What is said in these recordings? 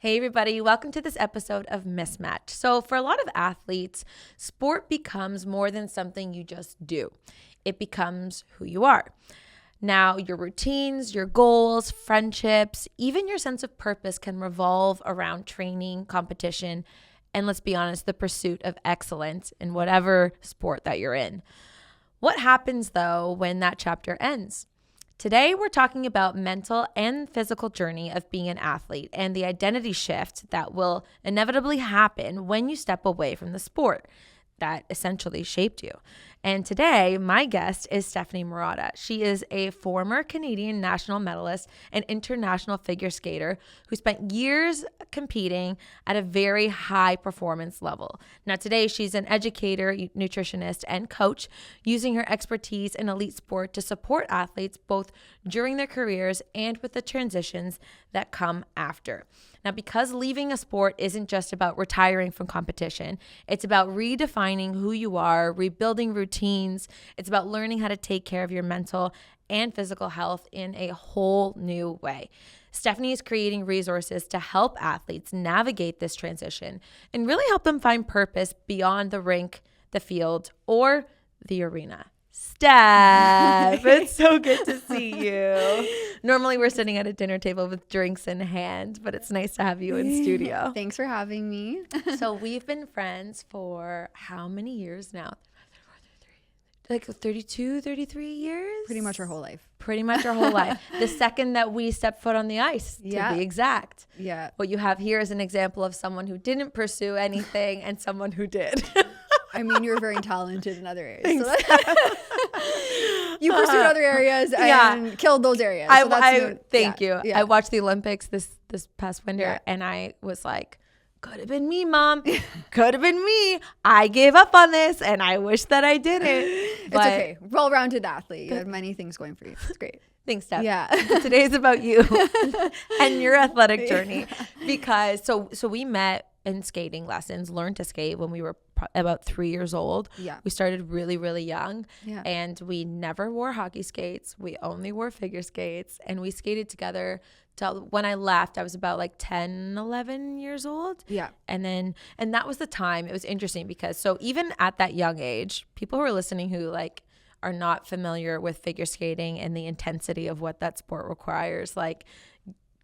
Hey everybody, welcome to this episode of Mismatch. So for a lot of athletes, sport becomes more than something you just do. It becomes who you are. Now, your routines, your goals, friendships, even your sense of purpose can revolve around training, competition, and let's be honest, the pursuit of excellence in whatever sport that you're in. What happens though when that chapter ends? Today, we're talking about mental and physical journey of being an athlete and the identity shift that will inevitably happen when you step away from the sport that essentially shaped you. And today, my guest is Stefani Marotta. She is a former Canadian national medalist and international figure skater who spent years competing at a very high performance level. Now, today, she's an educator, nutritionist, and coach, using her expertise in elite sport to support athletes both during their careers and with the transitions that come after. Now, because leaving a sport isn't just about retiring from competition, it's about redefining who you are, rebuilding routines. It's about learning how to take care of your mental and physical health in a whole new way. Stefani is creating resources to help athletes navigate this transition and really help them find purpose beyond the rink, the field, or the arena. Steph, it's so good to see you. Normally we're sitting at a dinner table with drinks in hand, but it's nice to have you in studio. Thanks for having me. So we've been friends for how many years now? Like 32, 33 years? Pretty much our whole life. Pretty much our whole life. The second that we stepped foot on the ice, to be exact. Yeah. What you have here is an example of someone who didn't pursue anything and someone who did. I mean, you're very talented in other areas. So you pursued other areas and killed those areas. Thank you. I watched the Olympics this past winter and I was like, could have been me, Mom. Could have been me. I gave up on this and I wish that I didn't. It's okay. Well-rounded athlete. You had many things going for you. It's great. Thanks, Steph. Yeah. Today's about you and your athletic journey. Because so we met in skating lessons, learned to skate when we were about 3 years old. Yeah. We started really, really young. Yeah. And we never wore hockey skates. We only wore figure skates. And we skated together till when I left, I was about like 10, 11 years old. Yeah. And that was the time. It was interesting because so even at that young age, people who are listening who like are not familiar with figure skating and the intensity of what that sport requires, like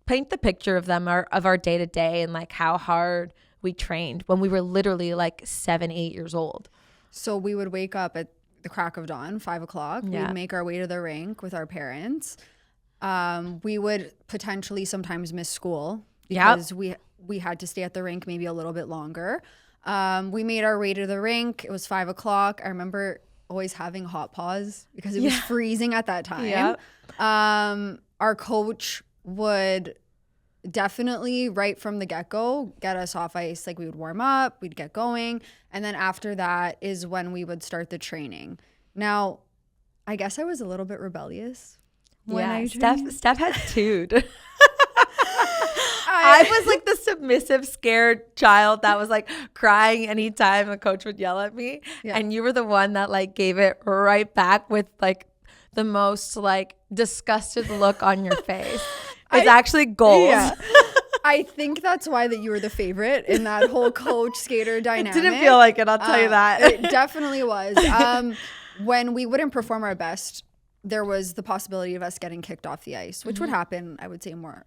paint the picture of them of our day to day and like how hard we trained when we were literally like 7, 8 years old. So we would wake up at the crack of dawn, 5 o'clock. Yeah. We'd make our way to the rink with our parents. We would potentially sometimes miss school because we had to stay at the rink maybe a little bit longer. We made our way to the rink. It was 5 o'clock. I remember always having hot paws because it was freezing at that time. Yep. Our coach would definitely right from the get-go get us off ice. Like we would warm up, we'd get going, and then after that is when we would start the training. Now, I guess I was a little bit rebellious when I trained. Steph had tude. I was like the submissive, scared child that was like crying anytime a coach would yell at me. Yeah. And you were the one that like gave it right back with like the most like disgusted look on your face. It's actually gold. Yeah. I think that's why that you were the favorite in that whole coach skater dynamic. It didn't feel like it, I'll tell you that. It definitely was. When we wouldn't perform our best, there was the possibility of us getting kicked off the ice, which would happen, I would say, more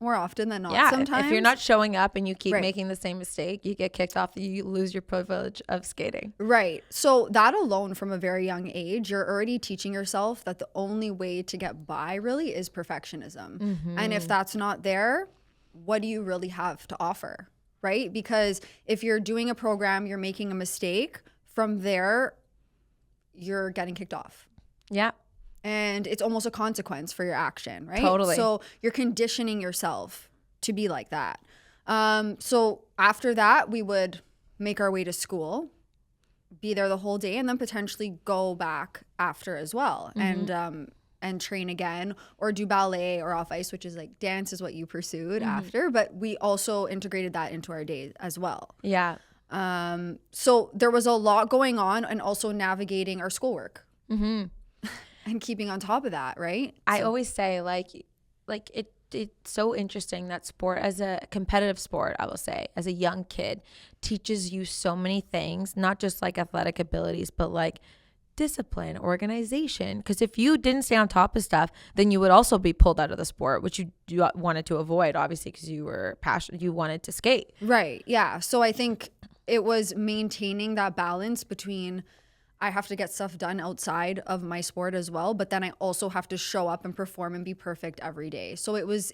often than not. Sometimes. If you're not showing up and you keep making the same mistake, you get kicked off, you lose your privilege of skating. Right. So that alone from a very young age, you're already teaching yourself that the only way to get by really is perfectionism. Mm-hmm. And if that's not there, what do you really have to offer? Right? Because if you're doing a program, you're making a mistake, from there, you're getting kicked off. Yeah. And it's almost a consequence for your action, right? Totally. So you're conditioning yourself to be like that. So after that, we would make our way to school, be there the whole day, and then potentially go back after as well, and train again, or do ballet or off ice, which is like dance is what you pursued after. But we also integrated that into our day as well. Yeah. So there was a lot going on, and also navigating our schoolwork. Mm-hmm. And keeping on top of that, right? I always say like it it's so interesting that sport, as a competitive sport, I will say, as a young kid, teaches you so many things, not just like athletic abilities, but like discipline, organization. Because if you didn't stay on top of stuff, then you would also be pulled out of the sport, which you wanted to avoid, obviously, because you were passionate, you wanted to skate. Right. Yeah. So I think it was maintaining that balance between I have to get stuff done outside of my sport as well, but then I also have to show up and perform and be perfect every day. So it was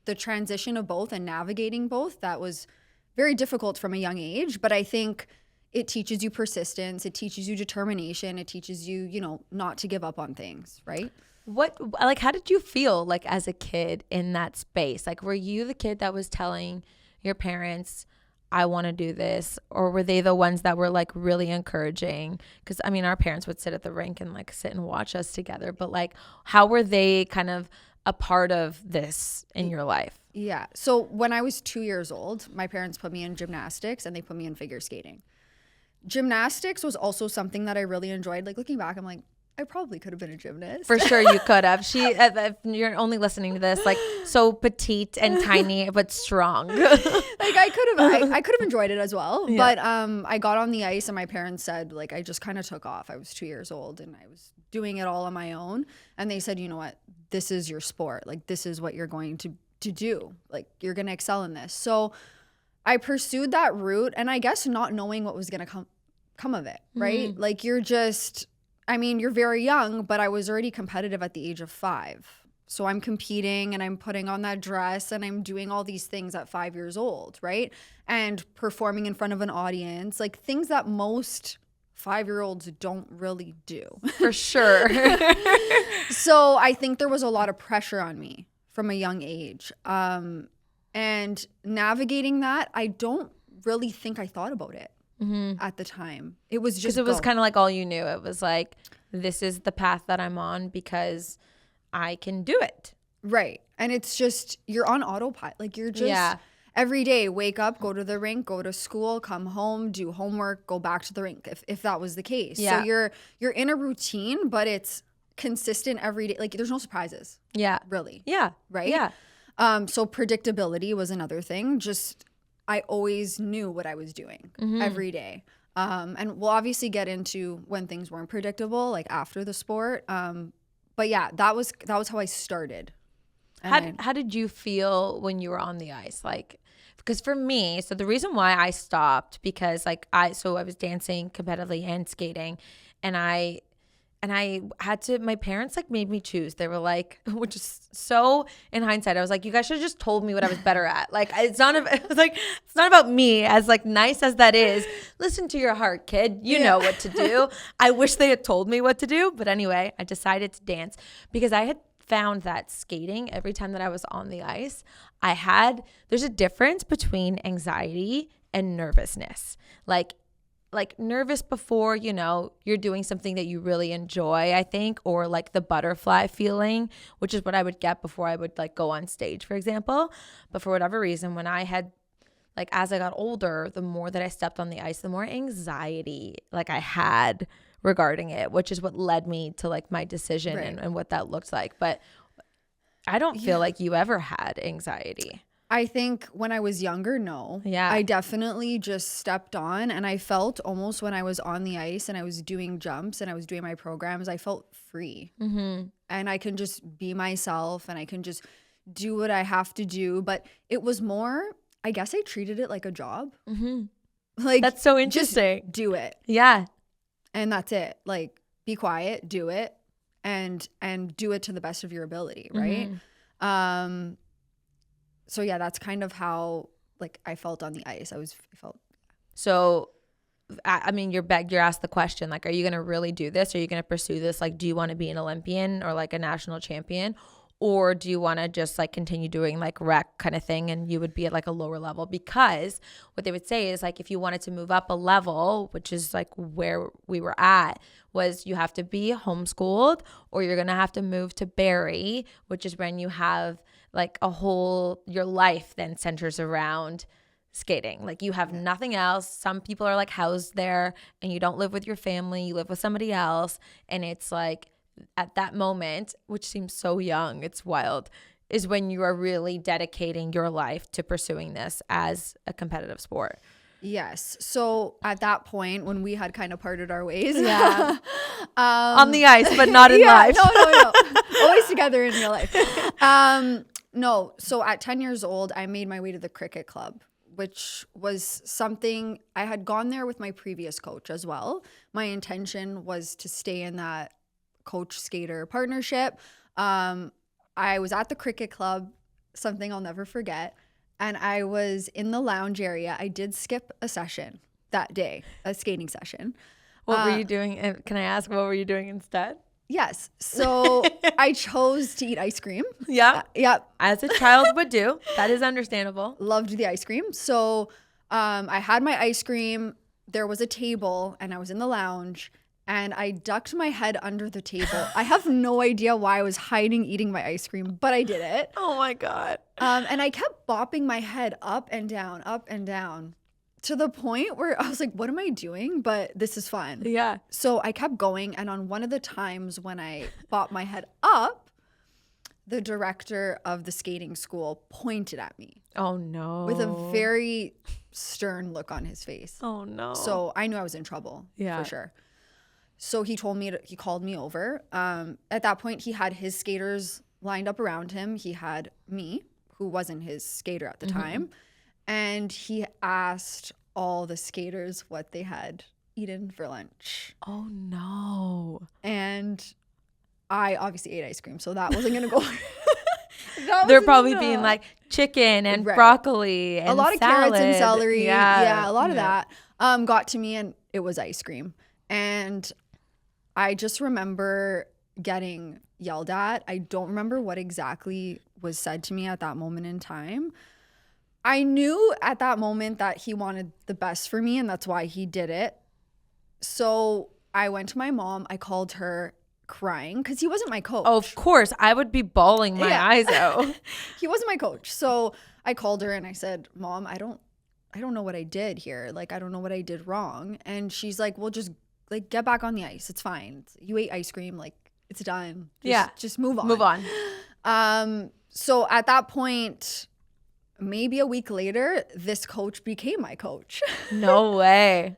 the transition of both and navigating both that was very difficult from a young age, but I think it teaches you persistence, it teaches you determination, it teaches you, you know, not to give up on things, right? How did you feel like as a kid in that space? Like, were you the kid that was telling your parents, I want to do this? Or were they the ones that were like really encouraging? Because I mean, our parents would sit at the rink and like sit and watch us together, but like, how were they kind of a part of this in your life? Yeah. So when I was 2 years old, my parents put me in gymnastics and they put me in figure skating. Gymnastics was also something that I really enjoyed. Like looking back, I'm like, I probably could have been a gymnast. For sure you could have. She, if you're only listening to this, like so petite and tiny, but strong. Like I could have enjoyed it as well. Yeah. But I got on the ice and my parents said, like, I just kind of took off. I was 2 years old and I was doing it all on my own. And they said, you know what, this is your sport. Like, this is what you're going to do. Like, you're going to excel in this. So I pursued that route, and I guess not knowing what was going to come of it, right? Mm-hmm. Like, you're very young, but I was already competitive at the age of 5. So I'm competing and I'm putting on that dress and I'm doing all these things at 5 years old, right? And performing in front of an audience, like things that most 5-year-olds don't really do. For sure. So I think there was a lot of pressure on me from a young age. And navigating that, I don't really think I thought about it. Mm-hmm. At the time. It was just, because it was kind of like all you knew. It was like, this is the path that I'm on because I can do it. Right. And it's just, you're on autopilot. Like, you're just every day, wake up, go to the rink, go to school, come home, do homework, go back to the rink, if that was the case. Yeah. So you're in a routine, but it's consistent every day. Like, there's no surprises. Yeah. Really. Yeah. Right? Yeah. So predictability was another thing. Just, I always knew what I was doing every day. And we'll obviously get into when things weren't predictable, like after the sport. But yeah, that was how I started. How did you feel when you were on the ice? Like, because for me, so the reason why I stopped, because like I was dancing competitively and skating, and I had to, my parents like made me choose. They were like, which is so, in hindsight, I was like, you guys should have just told me what I was better at. Like, it's not about me, as like nice as that is. Listen to your heart, kid. You know what to do. I wish they had told me what to do. But anyway, I decided to dance because I had found that skating, every time that I was on the ice, there's a difference between anxiety and nervousness. Like nervous before, you're doing something that you really enjoy, I think, or like the butterfly feeling, which is what I would get before I would like go on stage, for example. But for whatever reason, when I had, like, as I got older, the more that I stepped on the ice, the more anxiety like I had regarding it, which is what led me to like my decision and what that looked like. But I don't feel like you ever had anxiety. I think when I was younger, no. Yeah. I definitely just stepped on, and I felt almost when I was on the ice and I was doing jumps and I was doing my programs, I felt free. Mm-hmm. And I can just be myself and I can just do what I have to do. But it was more, I guess I treated it like a job. Mm-hmm. Like, that's so interesting. Just do it. Yeah. And that's it. Like, be quiet, do it, and do it to the best of your ability, right? Mm-hmm. So yeah, that's kind of how like I felt on the ice. I felt. So, I mean, you're asked the question, like, are you going to really do this? Are you going to pursue this? Like, do you want to be an Olympian or like a national champion? Or do you want to just like continue doing like rec kind of thing, and you would be at like a lower level? Because what they would say is like, if you wanted to move up a level, which is like where we were at, was you have to be homeschooled, or you're going to have to move to Barrie, which is when you have like your life then centers around skating. Like, you have nothing else. Some people are like housed there and you don't live with your family, you live with somebody else. And it's like, at that moment, which seems so young, it's wild, is when you are really dedicating your life to pursuing this as a competitive sport. Yes. So at that point, when we had kind of parted our ways, on the ice, but not in life. No. Always together in real life. No. So at 10 years old, I made my way to the cricket club, which was something I had gone there with my previous coach as well. My intention was to stay in that coach skater partnership. I was at the cricket club, something I'll never forget. And I was in the lounge area. I did skip a session that day, a skating session. What were you doing? Can I ask, what were you doing instead? Yes. So I chose to eat ice cream. Yeah. Yep. As a child would do. That is understandable. Loved the ice cream. So I had my ice cream. There was a table and I was in the lounge and I ducked my head under the table. I have no idea why I was hiding eating my ice cream, but I did it. Oh my God. And I kept bopping my head up and down to the point where I was like, what am I doing? But this is fun. Yeah. So I kept going. And on one of the times when I bopped my head up, the director of the skating school pointed at me. Oh no. With a very stern look on his face. Oh no. So I knew I was in trouble. Yeah. For sure. So he called me over. At that point, he had his skaters lined up around him. He had me, who wasn't his skater at the time. And he asked all the skaters what they had eaten for lunch. Oh no. And I obviously ate ice cream, so that wasn't going to go. They're probably being like chicken and broccoli and a lot of salad. carrots and celery. Yeah, a lot of that got to me, and it was ice cream. And I just remember getting yelled at. I don't remember what exactly was said to me at that moment in time. I knew at that moment that he wanted the best for me, and that's why he did it. So I went to my mom. I called her crying because he wasn't my coach. Oh, of course. I would be bawling my eyes out. He wasn't my coach. So I called her and I said, Mom, I don't know what I did here. Like, I don't know what I did wrong. And she's like, well, just like get back on the ice. It's fine. You ate ice cream. Like, it's done. Just move on. Move on. So at that point, maybe a week later, this coach became my coach. No way.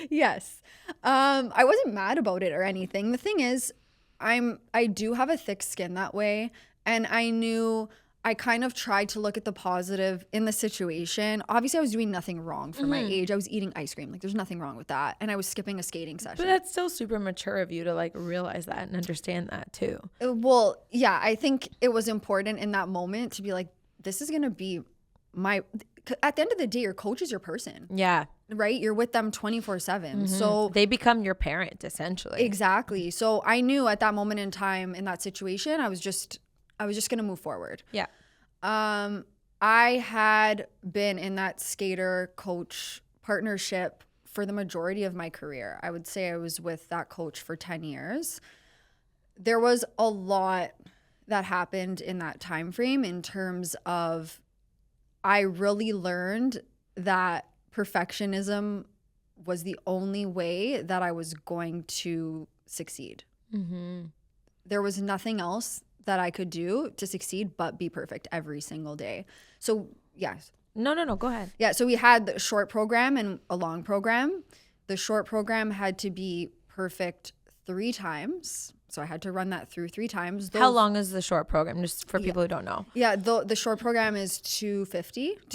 Yes. I wasn't mad about it or anything. The thing is, I do have a thick skin that way. And I knew I kind of tried to look at the positive in the situation. Obviously, I was doing nothing wrong for my age. I was eating ice cream. Like, there's nothing wrong with that. And I was skipping a skating session. But that's still super mature of you to like realize that and understand that too. Well, yeah, I think it was important in that moment to be like, this is going to be at the end of the day, your coach is your person. Yeah. Right? You're with them 24/7. So they become your parent essentially. Exactly. So I knew at that moment in time in that situation, I was just going to move forward. Yeah. I had been in that skater coach partnership for the majority of my career. I would say I was with that coach for 10 years. There was a lot that happened in that time frame in terms of I really learned that perfectionism was the only way that I was going to succeed. There was nothing else that I could do to succeed but be perfect every single day. So, yes. No, go ahead. Yeah, so we had the short program and a long program. The short program had to be perfect 3 times. So I had to run that through 3 times. How long is the short program, just for people who don't know? Yeah, the short program is 2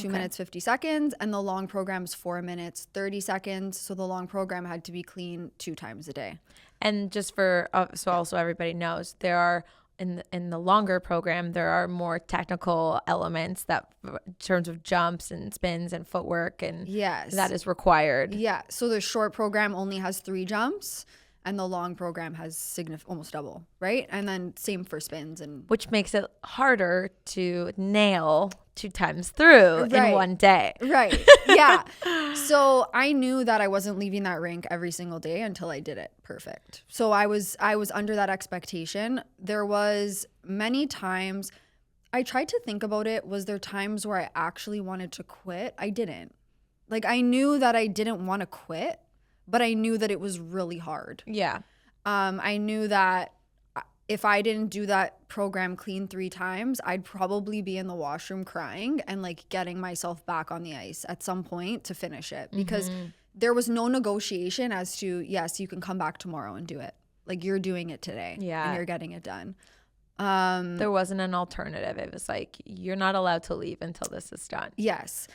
minutes, 50 seconds. And the long program is 4 minutes, 30 seconds. So the long program had to be clean 2 times a day. And just for, so also everybody knows, there are, in the longer program, there are more technical elements that, in terms of jumps and spins and footwork, and that is required. Yeah, so the short program only has 3 jumps. And the long program has almost double, right? And then same for spins. Which makes it harder to nail 2 times through in one day. Right, yeah. So I knew that I wasn't leaving that rink every single day until I did it perfect. So I was under that expectation. There was many times, I tried to think about it, was there times where I actually wanted to quit? I didn't. Like, I knew that I didn't want to quit. But I knew that it was really hard. Yeah. I knew that if I didn't do that program clean 3 times, I'd probably be in the washroom crying and like getting myself back on the ice at some point to finish it, because there was no negotiation as to, yes, you can come back tomorrow and do it. Like, you're doing it today and you're getting it done. There wasn't an alternative. It was like, you're not allowed to leave until this is done. Yes.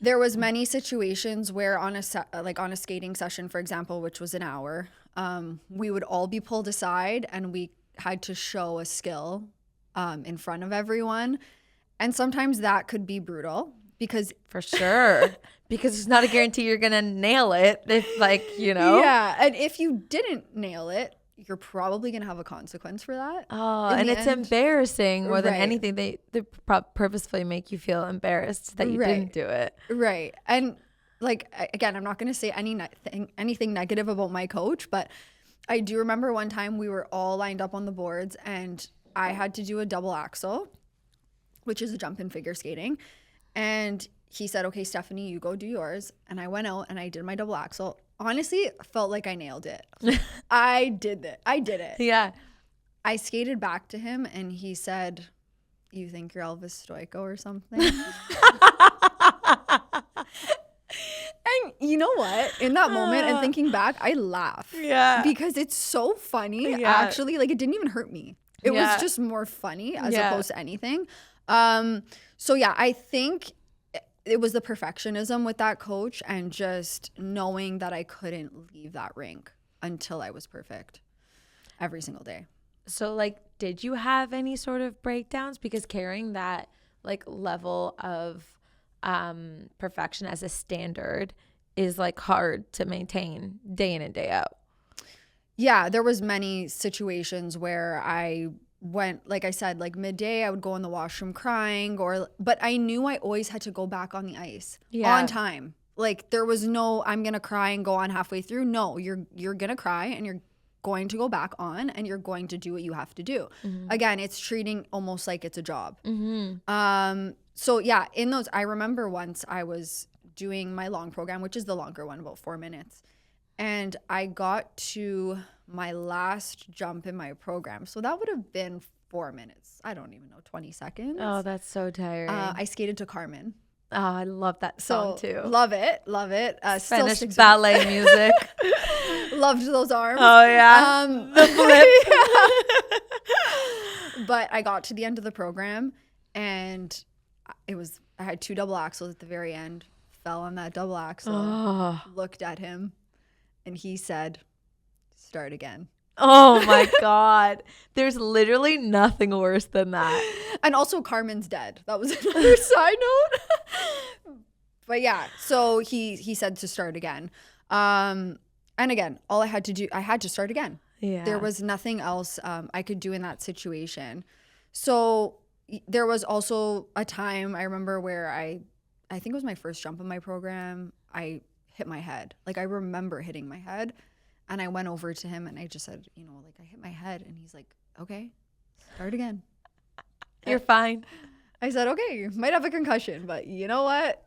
There was many situations where on a skating session, for example, which was an hour, we would all be pulled aside and we had to show a skill in front of everyone. And sometimes that could be brutal because for sure, because it's not a guarantee you're going to nail it if, like, you know. Yeah. And if you didn't nail it, you're probably going to have a consequence for that. Oh, and it's embarrassing more than anything. They purposefully make you feel embarrassed that you didn't do it. Right. And like, again, I'm not going to say anything negative about my coach, but I do remember one time we were all lined up on the boards and I had to do a double axel, which is a jump in figure skating. And he said, okay, Stephanie, you go do yours. And I went out and I did my double axel. Honestly, felt like I nailed it. I did it. Yeah. I skated back to him and he said, you think you're Elvis Stoico or something? And you know what? In that moment and thinking back, I laugh. Yeah. Because it's so funny. Yeah. Actually, like, it didn't even hurt me. It was just more funny as opposed to anything. So yeah, I think it was the perfectionism with that coach and just knowing that I couldn't leave that rink until I was perfect every single day. So, like, did you have any sort of breakdowns? Because carrying that, like, level of perfection as a standard is, like, hard to maintain day in and day out. Yeah, there was many situations where I went, like I said, like midday, I would go in the washroom crying, but I knew I always had to go back on the ice on time. Like, there was no, I'm going to cry and go on halfway through. No, you're going to cry and you're going to go back on and you're going to do what you have to do. Again, it's treating almost like it's a job. So yeah, in those, I remember once I was doing my long program, which is the longer one, about 4 minutes. And I got to my last jump in my program. So that would have been 4 minutes. I don't even know, 20 seconds. Oh, that's so tiring. I skated to Carmen. Oh, I love that song too. Love it. Spanish ballet music. Loved those arms. Oh yeah. The flip. Yeah. But I got to the end of the program and I had 2 double axles at the very end. Fell on that double axle. Looked at him and he said, start again. Oh my God. There's literally nothing worse than that. And also Carmen's dead. That was another side note. But yeah, so he said to start again. And again, all I had to start again. Yeah. There was nothing else I could do in that situation. So there was also a time I remember where I think it was my first jump in my program. I hit my head. Like, I remember hitting my head. And I went over to him and I just said, like, I hit my head. And he's like, okay, start again. You're fine. I said, okay, you might have a concussion, but you know what?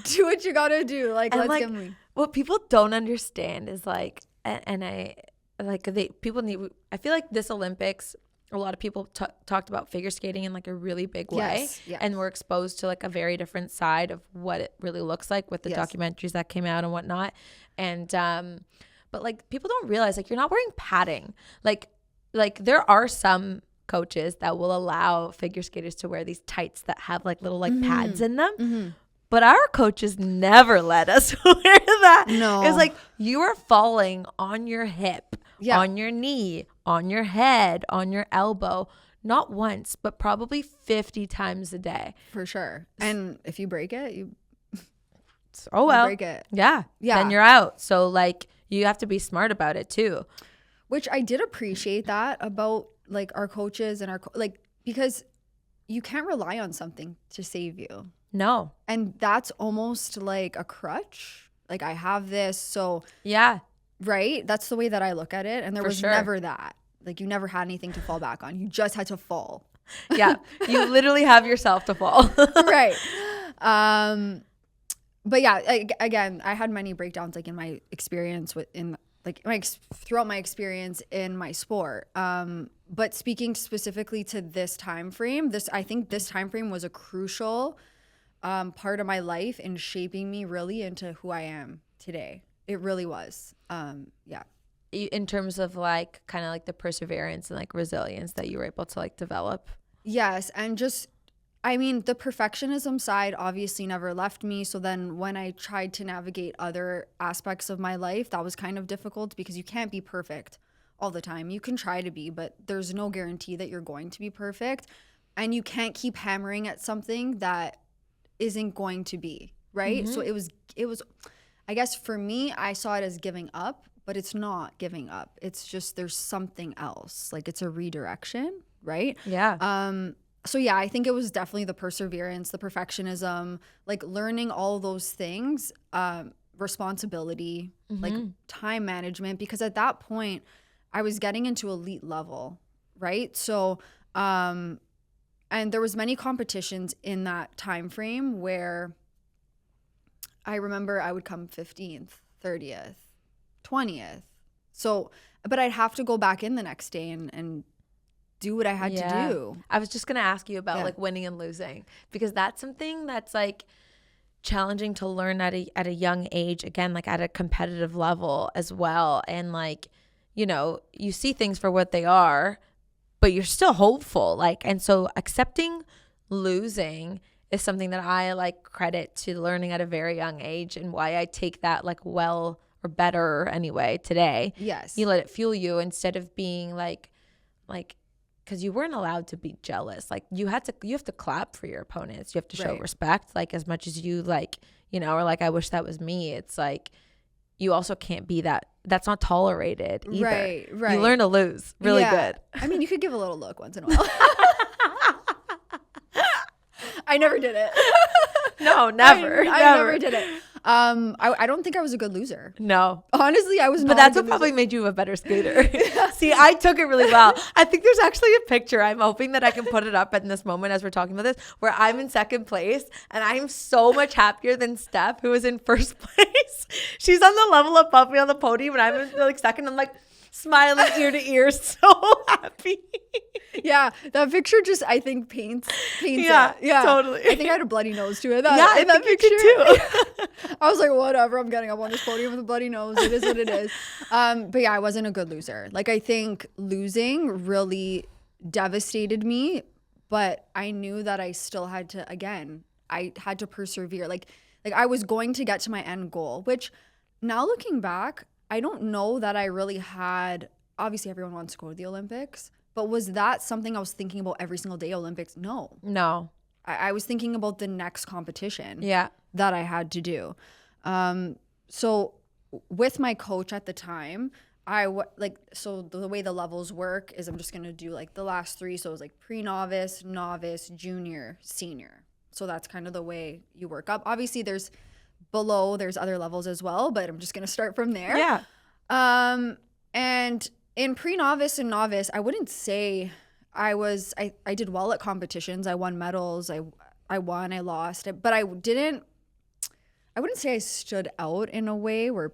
Do what you got to do. Like, let's get moving. What people don't understand is, like, I feel like this Olympics, a lot of people talked about figure skating in, like, a really big way. Yes. And we're exposed to, like, a very different side of what it really looks like with the documentaries that came out and whatnot. And, but, like, people don't realize, like, you're not wearing padding. Like there are some coaches that will allow figure skaters to wear these tights that have, like, little, like, pads in them. But our coaches never let us wear that. No. It's like, you are falling on your hip, on your knee, on your head, on your elbow, not once, but probably 50 times a day. For sure. And if you break it, you break it. Yeah. Then you're out. So, like, you have to be smart about it too. Which I did appreciate that about, like, our coaches and because you can't rely on something to save you. No. And that's almost like a crutch. Like, I have this, so. Yeah. Right? That's the way that I look at it. And there was never that. Like, you never had anything to fall back on. You just had to fall. Yeah. You literally have yourself to fall. Right. But yeah, again, I had many breakdowns, like, in my experience throughout my experience in my sport. But speaking specifically to this time frame, I think this time frame was a crucial part of my life in shaping me really into who I am today. It really was. Yeah. In terms of like kind of like the perseverance and like resilience that you were able to like develop. Yes. And just, I mean, the perfectionism side obviously never left me. So then when I tried to navigate other aspects of my life, that was kind of difficult because you can't be perfect all the time. You can try to be, but there's no guarantee that you're going to be perfect. And you can't keep hammering at something that isn't going to be, right? So it was, I guess for me, I saw it as giving up, but it's not giving up. It's just there's something else. Like it's a redirection, right? Yeah. So yeah, I think it was definitely the perseverance, the perfectionism, like learning all those things, responsibility, like time management, because at that point I was getting into elite level, right? So, and there was many competitions in that time frame where I remember I would come 15th, 30th, 20th. So, but I'd have to go back in the next day and do what I had to do. I was just going to ask you about like winning and losing, because that's something that's like challenging to learn at a young age, again, like at a competitive level as well. And like, you know, you see things for what they are, but you're still hopeful. Like, and so accepting losing is something that I like credit to learning at a very young age, and why I take that like well or better anyway today. Yes. You let it fuel you instead of being like, because you weren't allowed to be jealous. Like you have to clap for your opponents. You have to show respect, like as much as you like, you know, or like, I wish that was me. It's like, you also can't be that. That's not tolerated either. Right. You learn to lose really good. I mean, you could give a little look once in a while. I never did it. No, never. I never did it. I don't think I was a good loser. No. Honestly, I was not. But that's what probably made you a better skater. See, I took it really well. I think there's actually a picture. I'm hoping that I can put it up in this moment as we're talking about this, where I'm in second place and I'm so much happier than Steph, who is in first place. She's on the level above me on the podium and I'm in like second. I'm like smiling ear to ear, so happy. Yeah, that picture just, I think, paints yeah, it. Yeah, totally. I think I had a bloody nose to it. In that picture too. I was like, whatever, I'm getting up on this podium with a bloody nose. It is what it is. But yeah, I wasn't a good loser. Like, I think losing really devastated me, but I knew that I still had to, again, I had to persevere. Like I was going to get to my end goal, which now looking back, I don't know that I really had, obviously everyone wants to go to the Olympics, but was that something I was thinking about every single day, Olympics? No. I was thinking about the next competition that I had to do. So with my coach at the time, so the way the levels work is I'm just going to do like the last three. So it was like pre-novice, novice, junior, senior. So that's kind of the way you work up. Obviously there's other levels as well, but I'm just going to start from there. Yeah. And in pre-novice and novice, I wouldn't say I did well at competitions. I won medals. I won, I lost, but I wouldn't say I stood out in a way where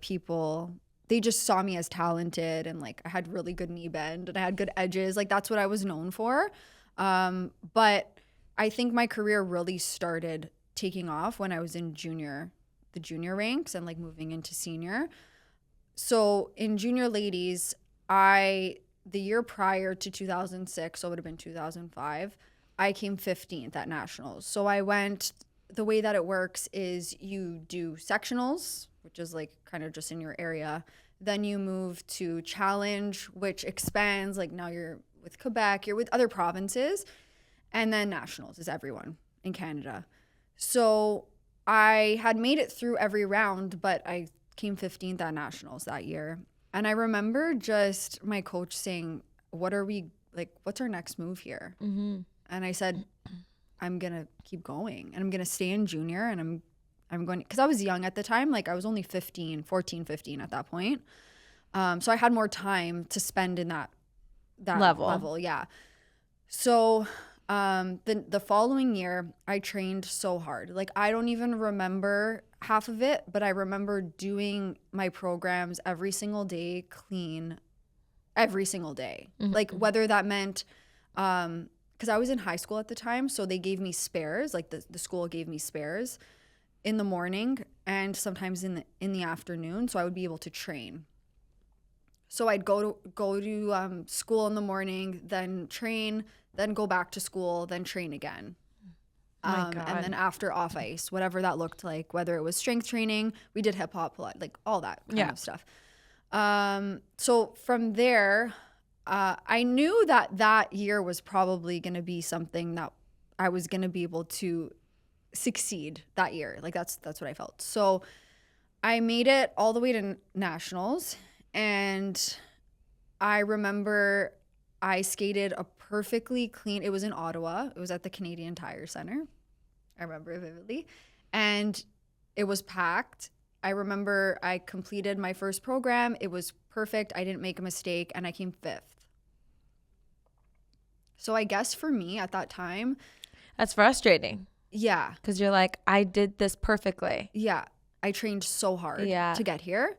they just saw me as talented and like I had really good knee bend and I had good edges. Like that's what I was known for. But I think my career really started taking off when I was in the junior ranks and like moving into senior. So in junior ladies, the year prior to 2006, so it would have been 2005, I came 15th at nationals. So the way that it works is you do sectionals, which is like kind of just in your area. Then you move to challenge, which expands, like now you're with Quebec, you're with other provinces. And then nationals is everyone in Canada. So I had made it through every round, but I came 15th at nationals that year. And I remember just my coach saying, what's our next move here? Mm-hmm. And I said, I'm going to keep going and I'm going to stay in junior and I'm going, because I was young at the time. Like I was only 15 at that point. So I had more time to spend in that level. Yeah. So the following year I trained so hard. Like I don't even remember half of it, but I remember doing my programs every single day, clean, every single day. Like whether that meant, because I was in high school at the time, so they gave me spares, like the school gave me spares in the morning and sometimes in the afternoon, so I would be able to train. So I'd go to school in the morning, then train, then go back to school, then train again. And then after off ice, whatever that looked like, whether it was strength training, we did hip hop, like all that kind of stuff. So from there, I knew that year was probably going to be something that I was going to be able to succeed that year. Like that's what I felt. So I made it all the way to nationals, and I remember I skated a perfectly clean, it was in Ottawa. It was at the Canadian Tire Center. I remember it vividly. And it was packed. I remember I completed my first program. It was perfect. I didn't make a mistake, and I came 5th. So I guess for me at that time, that's frustrating. Yeah. Because you're like, I did this perfectly. Yeah. I trained so hard to get here.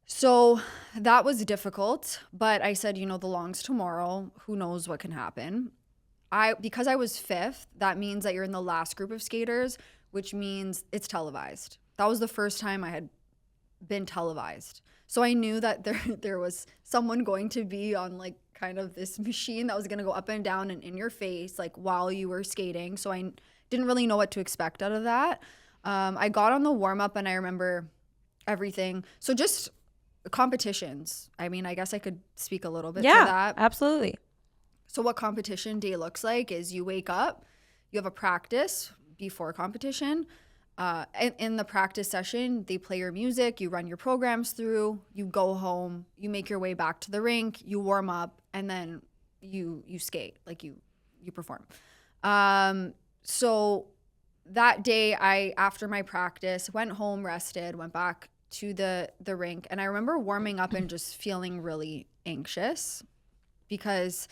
So that was difficult. But I said, the long's tomorrow. Who knows what can happen? Because I was 5th, that means that you're in the last group of skaters, which means it's televised. That was the first time I had been televised. So I knew that there was someone going to be on like kind of this machine that was going to go up and down and in your face like while you were skating. So I didn't really know what to expect out of that. I got on the warm up and I remember everything. So just competitions. I mean, I guess I could speak a little bit to that. Yeah, absolutely. So what competition day looks like is you wake up, you have a practice before competition. In the practice session, they play your music, you run your programs through, you go home, you make your way back to the rink, you warm up, and then you skate, like you perform. So that day, after my practice, went home, rested, went back to the rink, and I remember warming up and just feeling really anxious because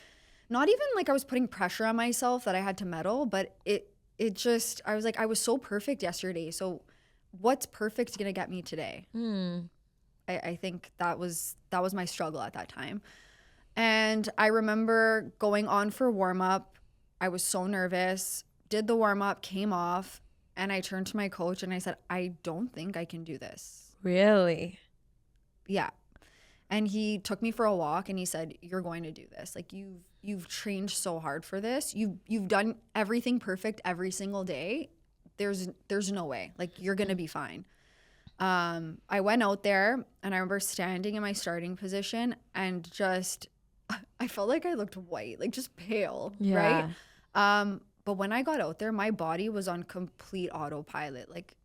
not even like I was putting pressure on myself that I had to medal, but it just, I was like, I was so perfect yesterday. So what's perfect going to get me today? I think that was my struggle at that time. And I remember going on for warm up. I was so nervous, did the warm up, came off, and I turned to my coach and I said, I don't think I can do this. Really? Yeah. And he took me for a walk and he said, you're going to do this. Like you've trained so hard for this. You've done everything perfect every single day. There's no way. Like you're going to be fine. I went out there and I remember standing in my starting position and just, I felt like I looked white, like just pale, right? But when I got out there, my body was on complete autopilot. Like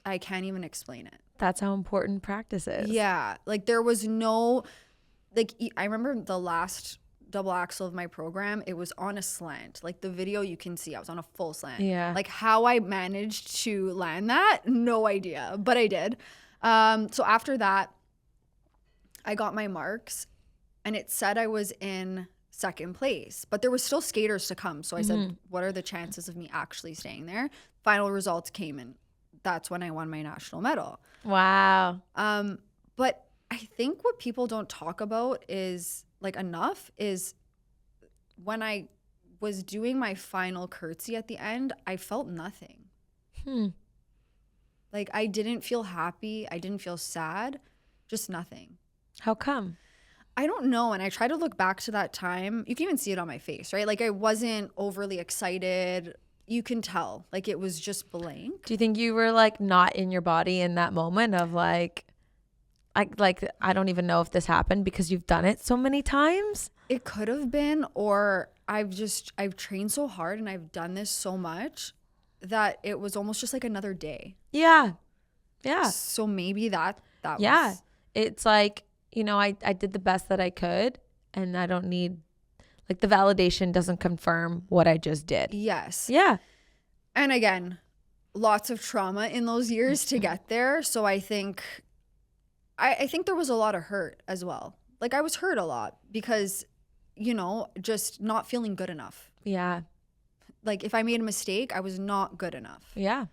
I can't even explain it. That's how important practice is. Yeah. Like there was no, like I remember the last double axel of my program, it was on a slant. Like the video you can see, I was on a full slant. Yeah. Like how I managed to land that, no idea, but I did. So after that, I got my marks and it said I was in 2nd place, but there was still skaters to come. So I said, what are the chances of me actually staying there? Final results came in. That's when I won my national medal. Wow. But I think what people don't talk about is like enough is when I was doing my final curtsy at the end, I felt nothing. Like I didn't feel happy. I didn't feel sad, just nothing. How come? I don't know. And I try to look back to that time. You can even see it on my face, right? Like I wasn't overly excited. You can tell, like it was just blank. Do you think you were like not in your body in that moment of like I don't even know if this happened because you've done it so many times? It could have been, or I've trained so hard and I've done this so much that it was almost just like another day. Yeah. Yeah. So maybe that was. Yeah. It's like, I did the best that I could and I don't need, like the validation doesn't confirm what I just did. Yes. Yeah. And again, lots of trauma in those years to get there. So I think there was a lot of hurt as well. Like I was hurt a lot because, just not feeling good enough. Yeah. Like if I made a mistake, I was not good enough. Yeah.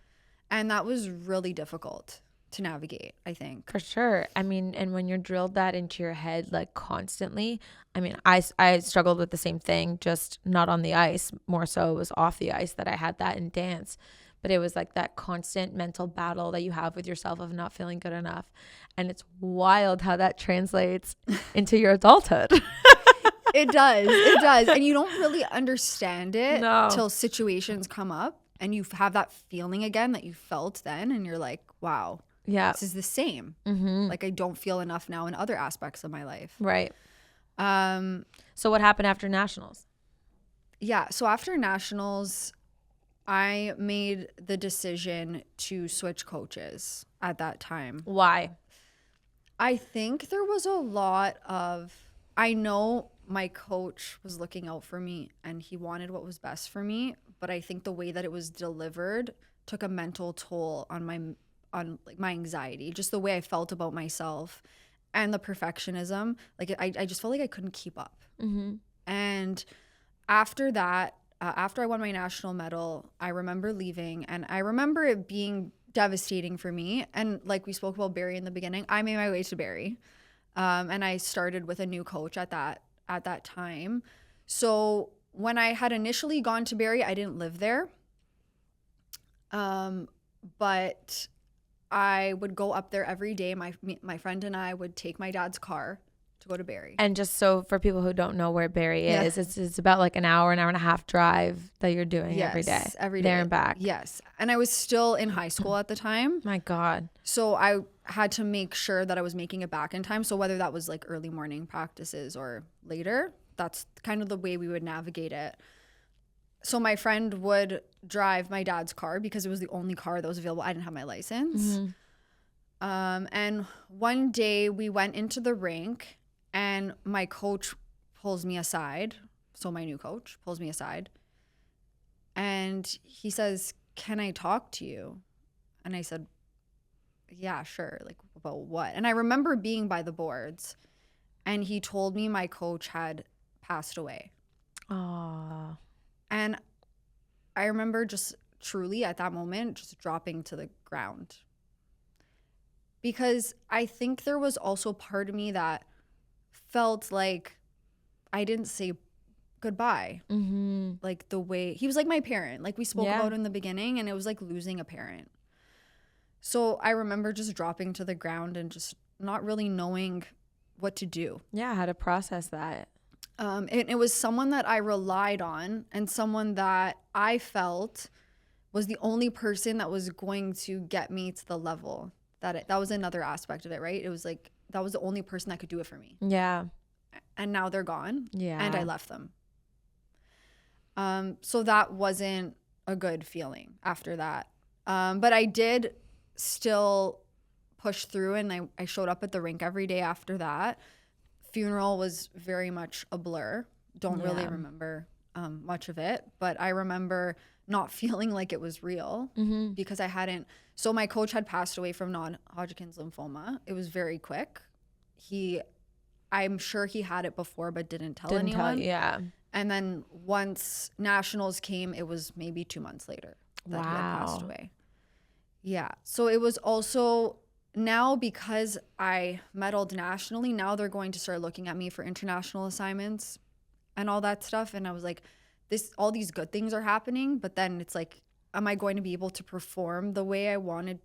And that was really difficult to navigate, I think. For sure. I mean, and when you're drilled that into your head like constantly, I mean, I struggled with the same thing, just not on the ice. More so it was off the ice that I had that in dance. But it was like that constant mental battle that you have with yourself of not feeling good enough. And it's wild how that translates into your adulthood. It does. It does. And you don't really understand it No. till situations come up and you have that feeling again that you felt then. And you're like, wow, Yeah. this is the same. Like I don't feel enough now in other aspects of my life. Right. So what happened after nationals? Yeah. So after nationals, I made the decision to switch coaches at that time. Why? I think there was a lot of, I know my coach was looking out for me and he wanted what was best for me, but I think the way that it was delivered took a mental toll on my anxiety, just the way I felt about myself and the perfectionism. Like I just felt like I couldn't keep up. And after that, after I won my national medal, I remember leaving and I remember it being devastating for me. And like we spoke about Barrie in the beginning, I made my way to Barrie. And I started with a new coach at that time. So when I had initially gone to Barrie, I didn't live there. But I would go up there every day. My friend and I would take my dad's car to go to Barrie. And just so for people who don't know where Barrie is, it's about like an hour and a half drive that you're doing every day. Every day. There and back. Yes. And I was still in high school at the time. My God. So I had to make sure that I was making it back in time. So whether that was like early morning practices or later, that's kind of the way we would navigate it. So my friend would drive my dad's car because it was the only car that was available. I didn't have my license. And one day we went into the rink and my coach pulls me aside. So my new coach pulls me aside and he says, "Can I talk to you?" And I said, "Yeah, sure." Like, about what? And I remember being by the boards and he told me my coach had passed away. Oh. And I remember just truly at that moment just dropping to the ground. Because I think there was also part of me that felt like I didn't say goodbye. Like the way he was like my parent, like we spoke about in the beginning, and it was like losing a parent. So I remember just dropping to the ground and just not really knowing what to do. Yeah, how to process that. It was someone that I relied on and someone that I felt was the only person that was going to get me to the level that was another aspect of it, right? It was like that was the only person that could do it for me. Yeah. And now they're gone. Yeah. And I left them. So that wasn't a good feeling after that. But I did still push through and I showed up at the rink every day after that. Funeral was very much a blur. Don't really remember much of it, but I remember not feeling like it was real because I hadn't. So my coach had passed away from non-Hodgkin's lymphoma. It was very quick. I'm sure he had it before, but didn't tell anyone. Yeah. And then once nationals came, it was maybe 2 months later that he had passed away. Yeah. So it was also now because I medaled nationally, now they're going to start looking at me for international assignments and all that stuff. And I was like, all these good things are happening, but then it's like, am I going to be able to perform the way I wanted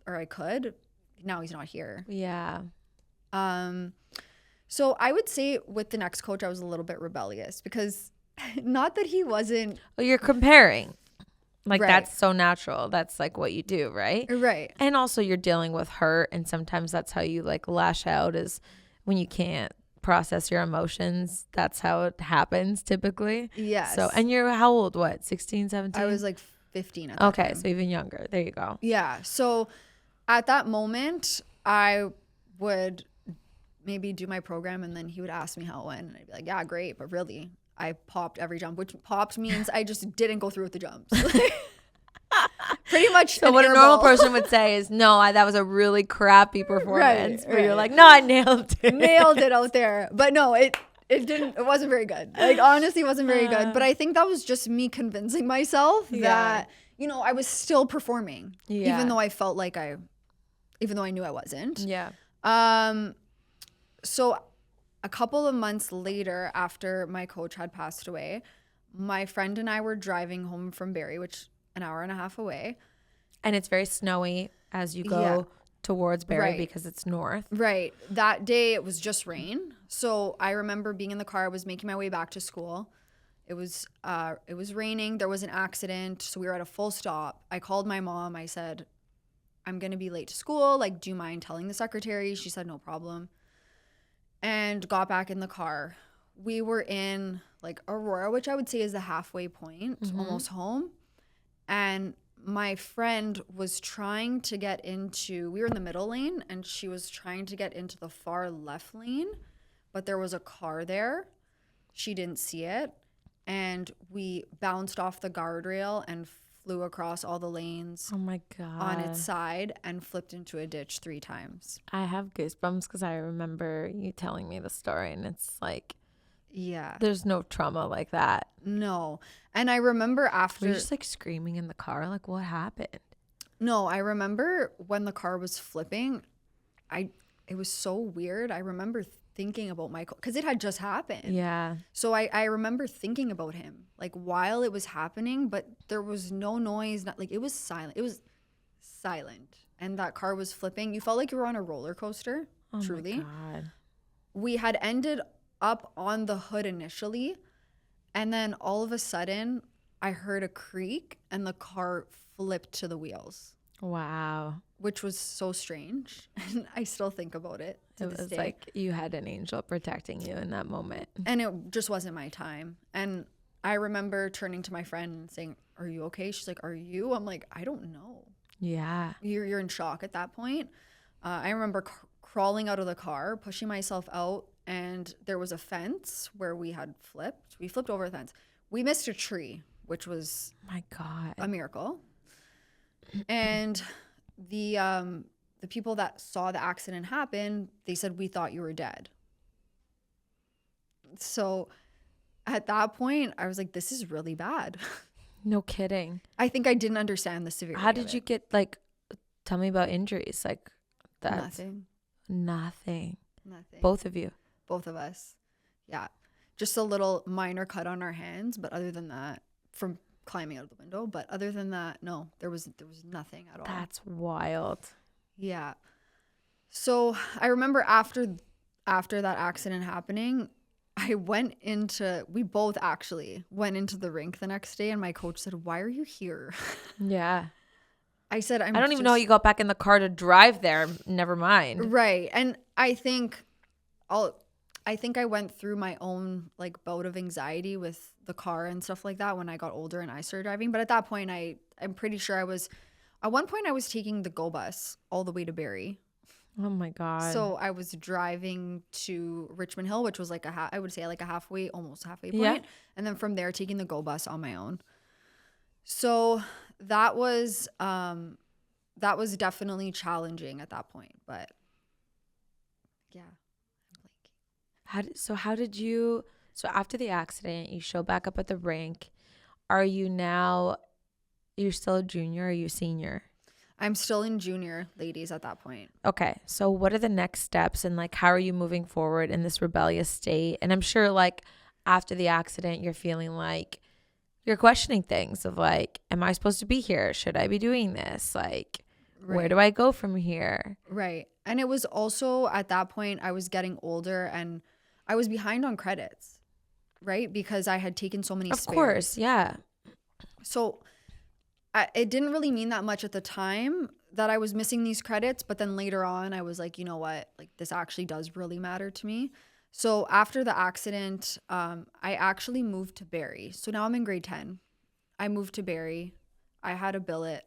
or I could? Now he's not here. Yeah. So I would say with the next coach, I was a little bit rebellious because not that he wasn't. Well, you're comparing. Like, Right. That's so natural. That's like what you do, right? Right. And also you're dealing with hurt. And sometimes that's how you like lash out, is when you can't process your emotions. That's how it happens typically. Yes. So, and you're how old? What, 16, 17? I was like 15 at that time. So even younger. There you go. Yeah. So at that moment, I would maybe do my program and then he would ask me how it went. And I'd be like, yeah, great. But really, I popped every jump, which popped means I just didn't go through with the jumps. Pretty much. So what a normal person would say is, no, that was a really crappy performance. But you're like, no, I nailed it. Nailed it out there. But no, it wasn't very good. Like, honestly, it wasn't very good. But I think that was just me convincing myself that, I was still performing. Yeah. Even though I felt like even though I knew I wasn't. Yeah. So a couple of months later, after my coach had passed away, my friend and I were driving home from Barrie, which an hour and a half away. And it's very snowy as you go towards Barrie because it's north. Right. That day it was just rain. So I remember being in the car. I was making my way back to school. It was raining. There was an accident. So we were at a full stop. I called my mom. I said, I'm going to be late to school. Like, do you mind telling the secretary? She said, no problem. And got back in the car. We were in like Aurora, which I would say is the halfway point, almost home. And my friend was trying to get into, we were in the middle lane, and she was trying to get into the far left lane, but there was a car there. She didn't see it. And we bounced off the guardrail and flew across all the lanes Oh my God. on its side and flipped into a ditch 3 times. I have goosebumps because I remember you telling me the story, and it's like, Yeah. there's no trauma like that. No. And I remember after. Were you just like screaming in the car? Like, what happened? No, I remember when the car was flipping, it was so weird. I remember thinking about Michael because it had just happened. Yeah. So I remember thinking about him like while it was happening, but there was no noise. Not like it was silent. It was silent, and that car was flipping. You felt like you were on a roller coaster. Oh truly. my God. We had ended up on the hood initially, and then all of a sudden, I heard a creak, and the car flipped to the wheels. Wow. Which was so strange. And I still think about it to It this was day. like you had an angel protecting you in that moment. And it just wasn't my time. And I remember turning to my friend and saying, are you okay? She's like, are you? I'm like, I don't know. Yeah. You're in shock at that point. I remember crawling out of the car, pushing myself out, and there was a fence where we had flipped. We flipped over a fence. We missed a tree, which was My God. a miracle. And the people that saw the accident happen, they said, we thought you were dead. So at that point, I was like, this is really bad. No kidding. I think I didn't understand the severity How of did it. you get, like, tell me about injuries? Like, that's Nothing. nothing. Both of you. Both of us. Yeah. Just a little minor cut on our hands, but other than that, from climbing out of the window, but other than that, no, there was nothing at all. That's wild. Yeah. So I remember after that accident happening, we both actually went into the rink the next day, and my coach said, why are you here? Yeah. I said, I don't even know how you got back in the car to drive there. Never mind. Right. And I think I went through my own like bout of anxiety with the car and stuff like that when I got older and I started driving. But at that point, I'm pretty sure at one point I was taking the go bus all the way to Barrie. Oh my God. So I was driving to Richmond Hill, which was like I would say like almost a halfway point. Yeah. And then from there taking the go bus on my own. So that was definitely challenging at that point, but yeah. So after the accident, you show back up at the rink. You're still a junior or are you a senior? I'm still in junior ladies at that point. Okay. So what are the next steps and like how are you moving forward in this rebellious state? And I'm sure like after the accident, you're feeling like you're questioning things of like, am I supposed to be here? Should I be doing this? Like, where do I go from here? Right. And it was also at that point I was getting older and I was behind on credits, right? Because I had taken so many spares. Of course, yeah. So it didn't really mean that much at the time that I was missing these credits. But then later on, I was like, you know what? Like this actually does really matter to me. So after the accident, I actually moved to Barrie. So now I'm in grade 10. I moved to Barrie. I had a billet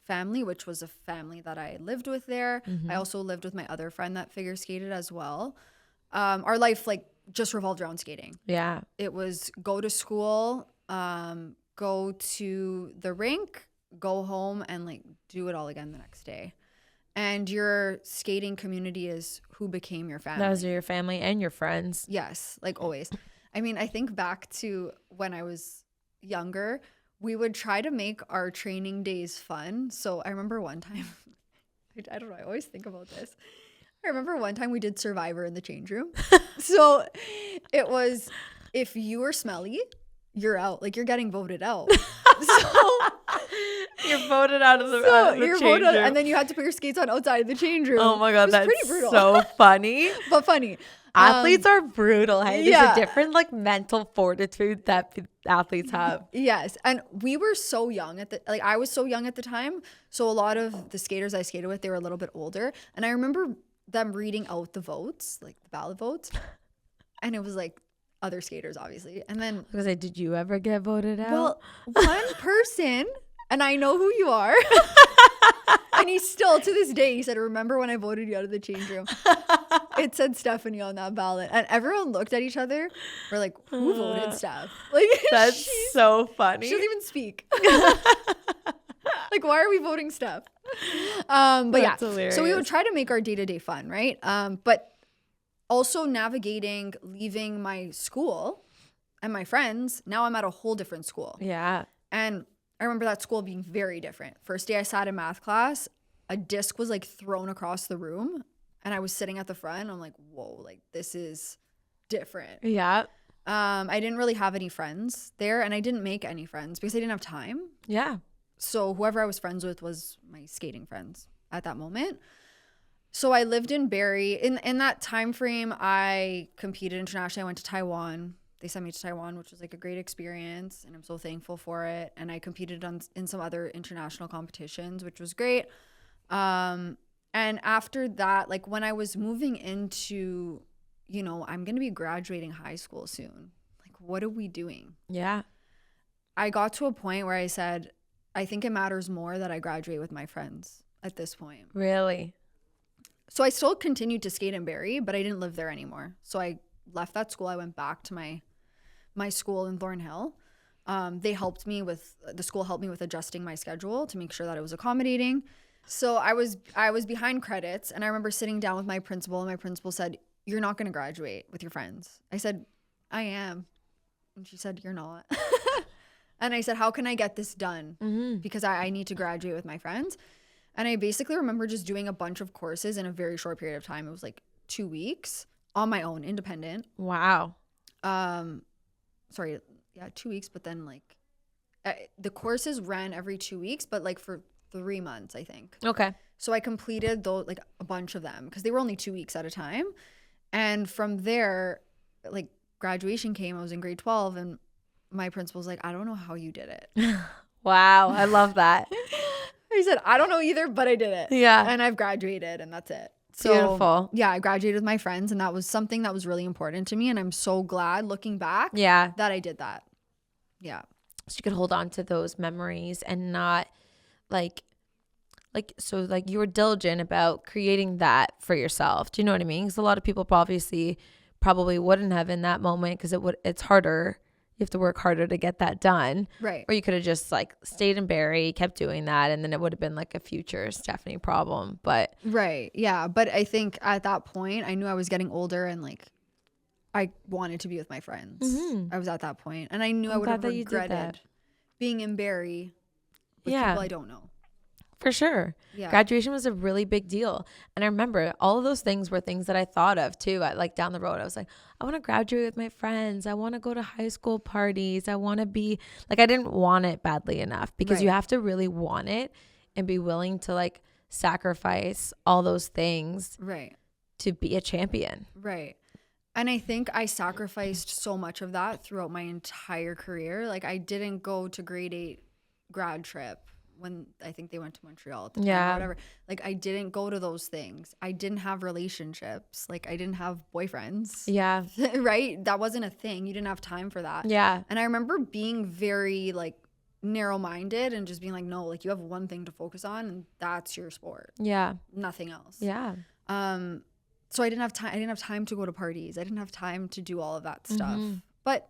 family, which was a family that I lived with there. Mm-hmm. I also lived with my other friend that figure skated as well. Our life like just revolved around skating. Yeah. It was go to school, go to the rink, go home, and like do it all again the next day. And your skating community is who became your family. Those are your family and your friends. Yes, like always. I mean, I think back to when I was younger, we would try to make our training days fun. So I remember one time I don't know. I always think about this. I remember one time we did Survivor in the change room. So it was, if you were smelly, you're out. Like, you're getting voted out. So you're voted out of the, you're change voted, room. and then you had to put your skates on outside of the change room. Oh my God, that's pretty brutal. so funny. But funny. Athletes are brutal. Hey? Yeah. There's a different like mental fortitude that athletes have. Yes. And we were so young I was so young at the time. So a lot of the skaters I skated with, they were a little bit older. And I remember them reading out the votes, like the ballot votes. And it was like other skaters, obviously. And then I was gonna say, did you ever get voted out? Well, one person, and I know who you are. And he still, to this day, he said, remember when I voted you out of the change room? It said Stefani on that ballot. And everyone looked at each other. We're like, who voted Steph? Like, that's so funny. She doesn't even speak. Like, why are we voting Steph? But that's yeah, hilarious. so we would try to make our day-to-day fun, right? But also navigating leaving my school and my friends. Now I'm at a whole different school. Yeah. And I remember that school being very different. First day I sat in math class, a disc was like thrown across the room and I was sitting at the front. I'm like, whoa, like this is different. Yeah. I didn't really have any friends there, and I didn't make any friends because I didn't have time. Yeah. So whoever I was friends with was my skating friends at that moment. So I lived in Barrie. In that time frame, I competed internationally. I went to Taiwan. They sent me to Taiwan, which was like a great experience, and I'm so thankful for it. And I competed in some other international competitions, which was great. And after that, like when I was moving into, I'm going to be graduating high school soon. Like, what are we doing? Yeah. I got to a point where I said, I think it matters more that I graduate with my friends at this point. Really? So I still continued to skate in Barrie, but I didn't live there anymore. So I left that school. I went back to my school in Thornhill. The school helped me with adjusting my schedule to make sure that it was accommodating. So I was behind credits, and I remember sitting down with my principal, and my principal said, "You're not going to graduate with your friends." I said, "I am." And she said, "You're not." And I said, "How can I get this done?" Mm-hmm. Because I need to graduate with my friends. And I basically remember just doing a bunch of courses in a very short period of time. It was like 2 weeks on my own, independent. Wow. 2 weeks, but then like the courses ran every 2 weeks, but like for 3 months, I think. Okay. So I completed those, like a bunch of them, because they were only 2 weeks at a time. And from there, like graduation came. I was in grade 12, and my principal was like, "I don't know how you did it." Wow. I love that. I said, "I don't know either, but I did it." Yeah. And I've graduated, and that's it. So, beautiful. Yeah, I graduated with my friends, and that was something that was really important to me. And I'm so glad, looking back, Yeah. that I did that. Yeah. So you could hold on to those memories and not so you were diligent about creating that for yourself. Do you know what I mean? Because a lot of people probably wouldn't have in that moment, because it's harder. You have to work harder to get that done. Right. Or you could have just like stayed in Barrie, kept doing that, and then it would have been like a future Stephanie problem. But Right. Yeah. But I think at that point, I knew I was getting older, and like I wanted to be with my friends. Mhm. I was at that point, and I knew I would have regretted being in Barrie with people I don't know. For sure. Yeah. Graduation was a really big deal. And I remember all of those things were things that I thought of too. Like down the road, I was like, I want to graduate with my friends. I want to go to high school parties. I want to be like, I didn't want it badly enough, because you have to really want it and be willing to like sacrifice all those things to be a champion. Right. And I think I sacrificed so much of that throughout my entire career. Like, I didn't go to grade 8 grad trip when I think they went to Montreal at the time or whatever. Like, I didn't go to those things. I didn't have relationships. Like, I didn't have boyfriends. Yeah. Right? That wasn't a thing. You didn't have time for that. Yeah. And I remember being very like narrow-minded and just being like, no, like you have one thing to focus on, and that's your sport. Yeah. Nothing else. Yeah. So I didn't have time. I didn't have time to go to parties. I didn't have time to do all of that stuff. Mm-hmm. But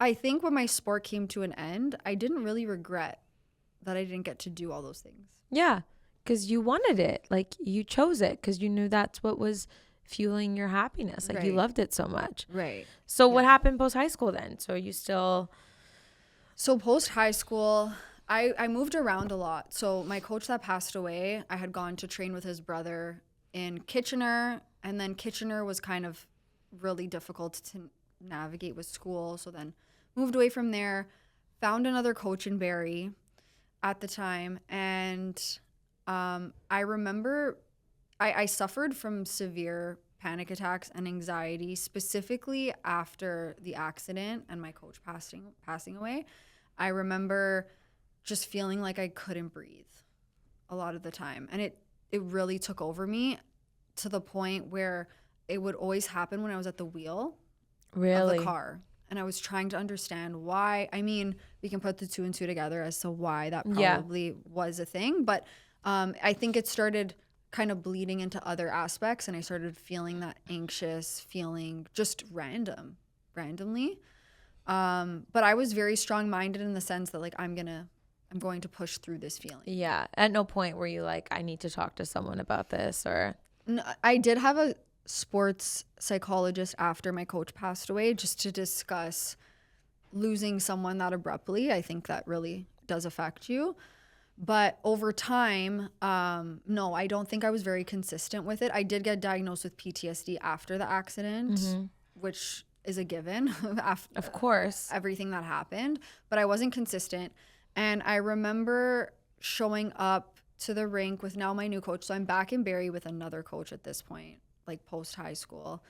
I think when my sport came to an end, I didn't really regret that I didn't get to do all those things. Yeah. Because you wanted it. Like, you chose it because you knew that's what was fueling your happiness. Like, you loved it so much. Right. So what happened post high school then? So you still... So post high school, I moved around a lot. So my coach that passed away, I had gone to train with his brother in Kitchener, and then Kitchener was kind of really difficult to navigate with school. So then moved away from there, found another coach in Barrie at the time, and I remember I suffered from severe panic attacks and anxiety, specifically after the accident and my coach passing away. I remember just feeling like I couldn't breathe a lot of the time, and it really took over me to the point where it would always happen when I was at the wheel of Really? the car. And I was trying to understand why. I mean, we can put the two and two together as to why that probably was a thing. But I think it started kind of bleeding into other aspects. And I started feeling that anxious feeling just randomly. But I was very strong-minded in the sense that, like, I'm going to push through this feeling. Yeah. At no point were you like, I need to talk to someone about this, or... No, I did have a sports psychologist after my coach passed away, just to discuss losing someone that abruptly. I think that really does affect you. But over time, no, I don't think I was very consistent with it. I did get diagnosed with PTSD after the accident, which is a given after, Of course. everything that happened. But I wasn't consistent. And I remember showing up to the rink with now my new coach. So I'm back in Barrie with another coach at this point, like post high school.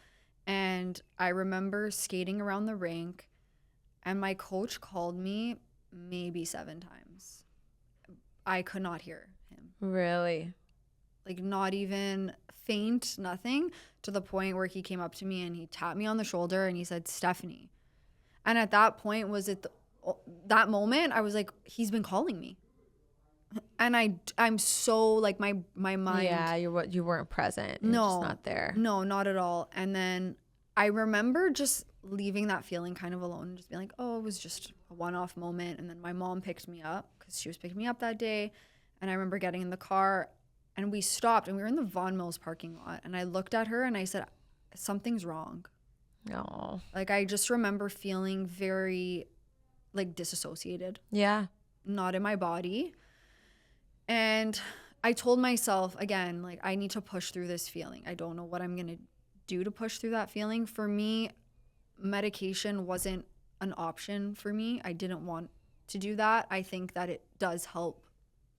And I remember skating around the rink, and my coach called me maybe 7 times. I could not hear him. Really? Like, not even faint, nothing, to the point where he came up to me and he tapped me on the shoulder and he said, Stephanie. And at that point, that moment, I was like, he's been calling me. And I'm so, like, my mind. Yeah, you weren't present. You're just not there. No, not at all. And then I remember just leaving that feeling kind of alone and just being like, oh, it was just a one-off moment. And then my mom picked me up because she was picking me up that day. And I remember getting in the car and we stopped and we were in the Vaughan Mills parking lot. And I looked at her and I said, something's wrong. No. Like, I just remember feeling very, like, disassociated. Yeah. Not in my body. And I told myself, again, like, I need to push through this feeling. I don't know what I'm going to do to push through that feeling. For me, medication wasn't an option for me. I didn't want to do that. I think that it does help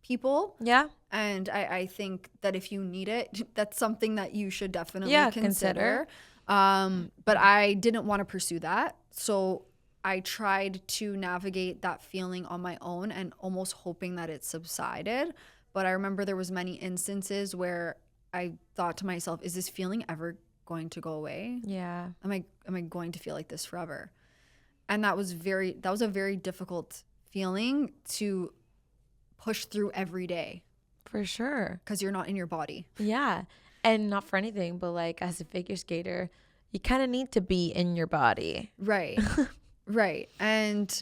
people. Yeah. And I think that if you need it, that's something that you should definitely consider. But I didn't want to pursue that. So I tried to navigate that feeling on my own and almost hoping that it subsided. But I remember there was many instances where I thought to myself, is this feeling ever going to go away? Yeah. Am I going to feel like this forever? And that was a very difficult feeling to push through every day. For sure. Because you're not in your body. Yeah. And not for anything, but, like, as a figure skater, you kind of need to be in your body. Right. Right. And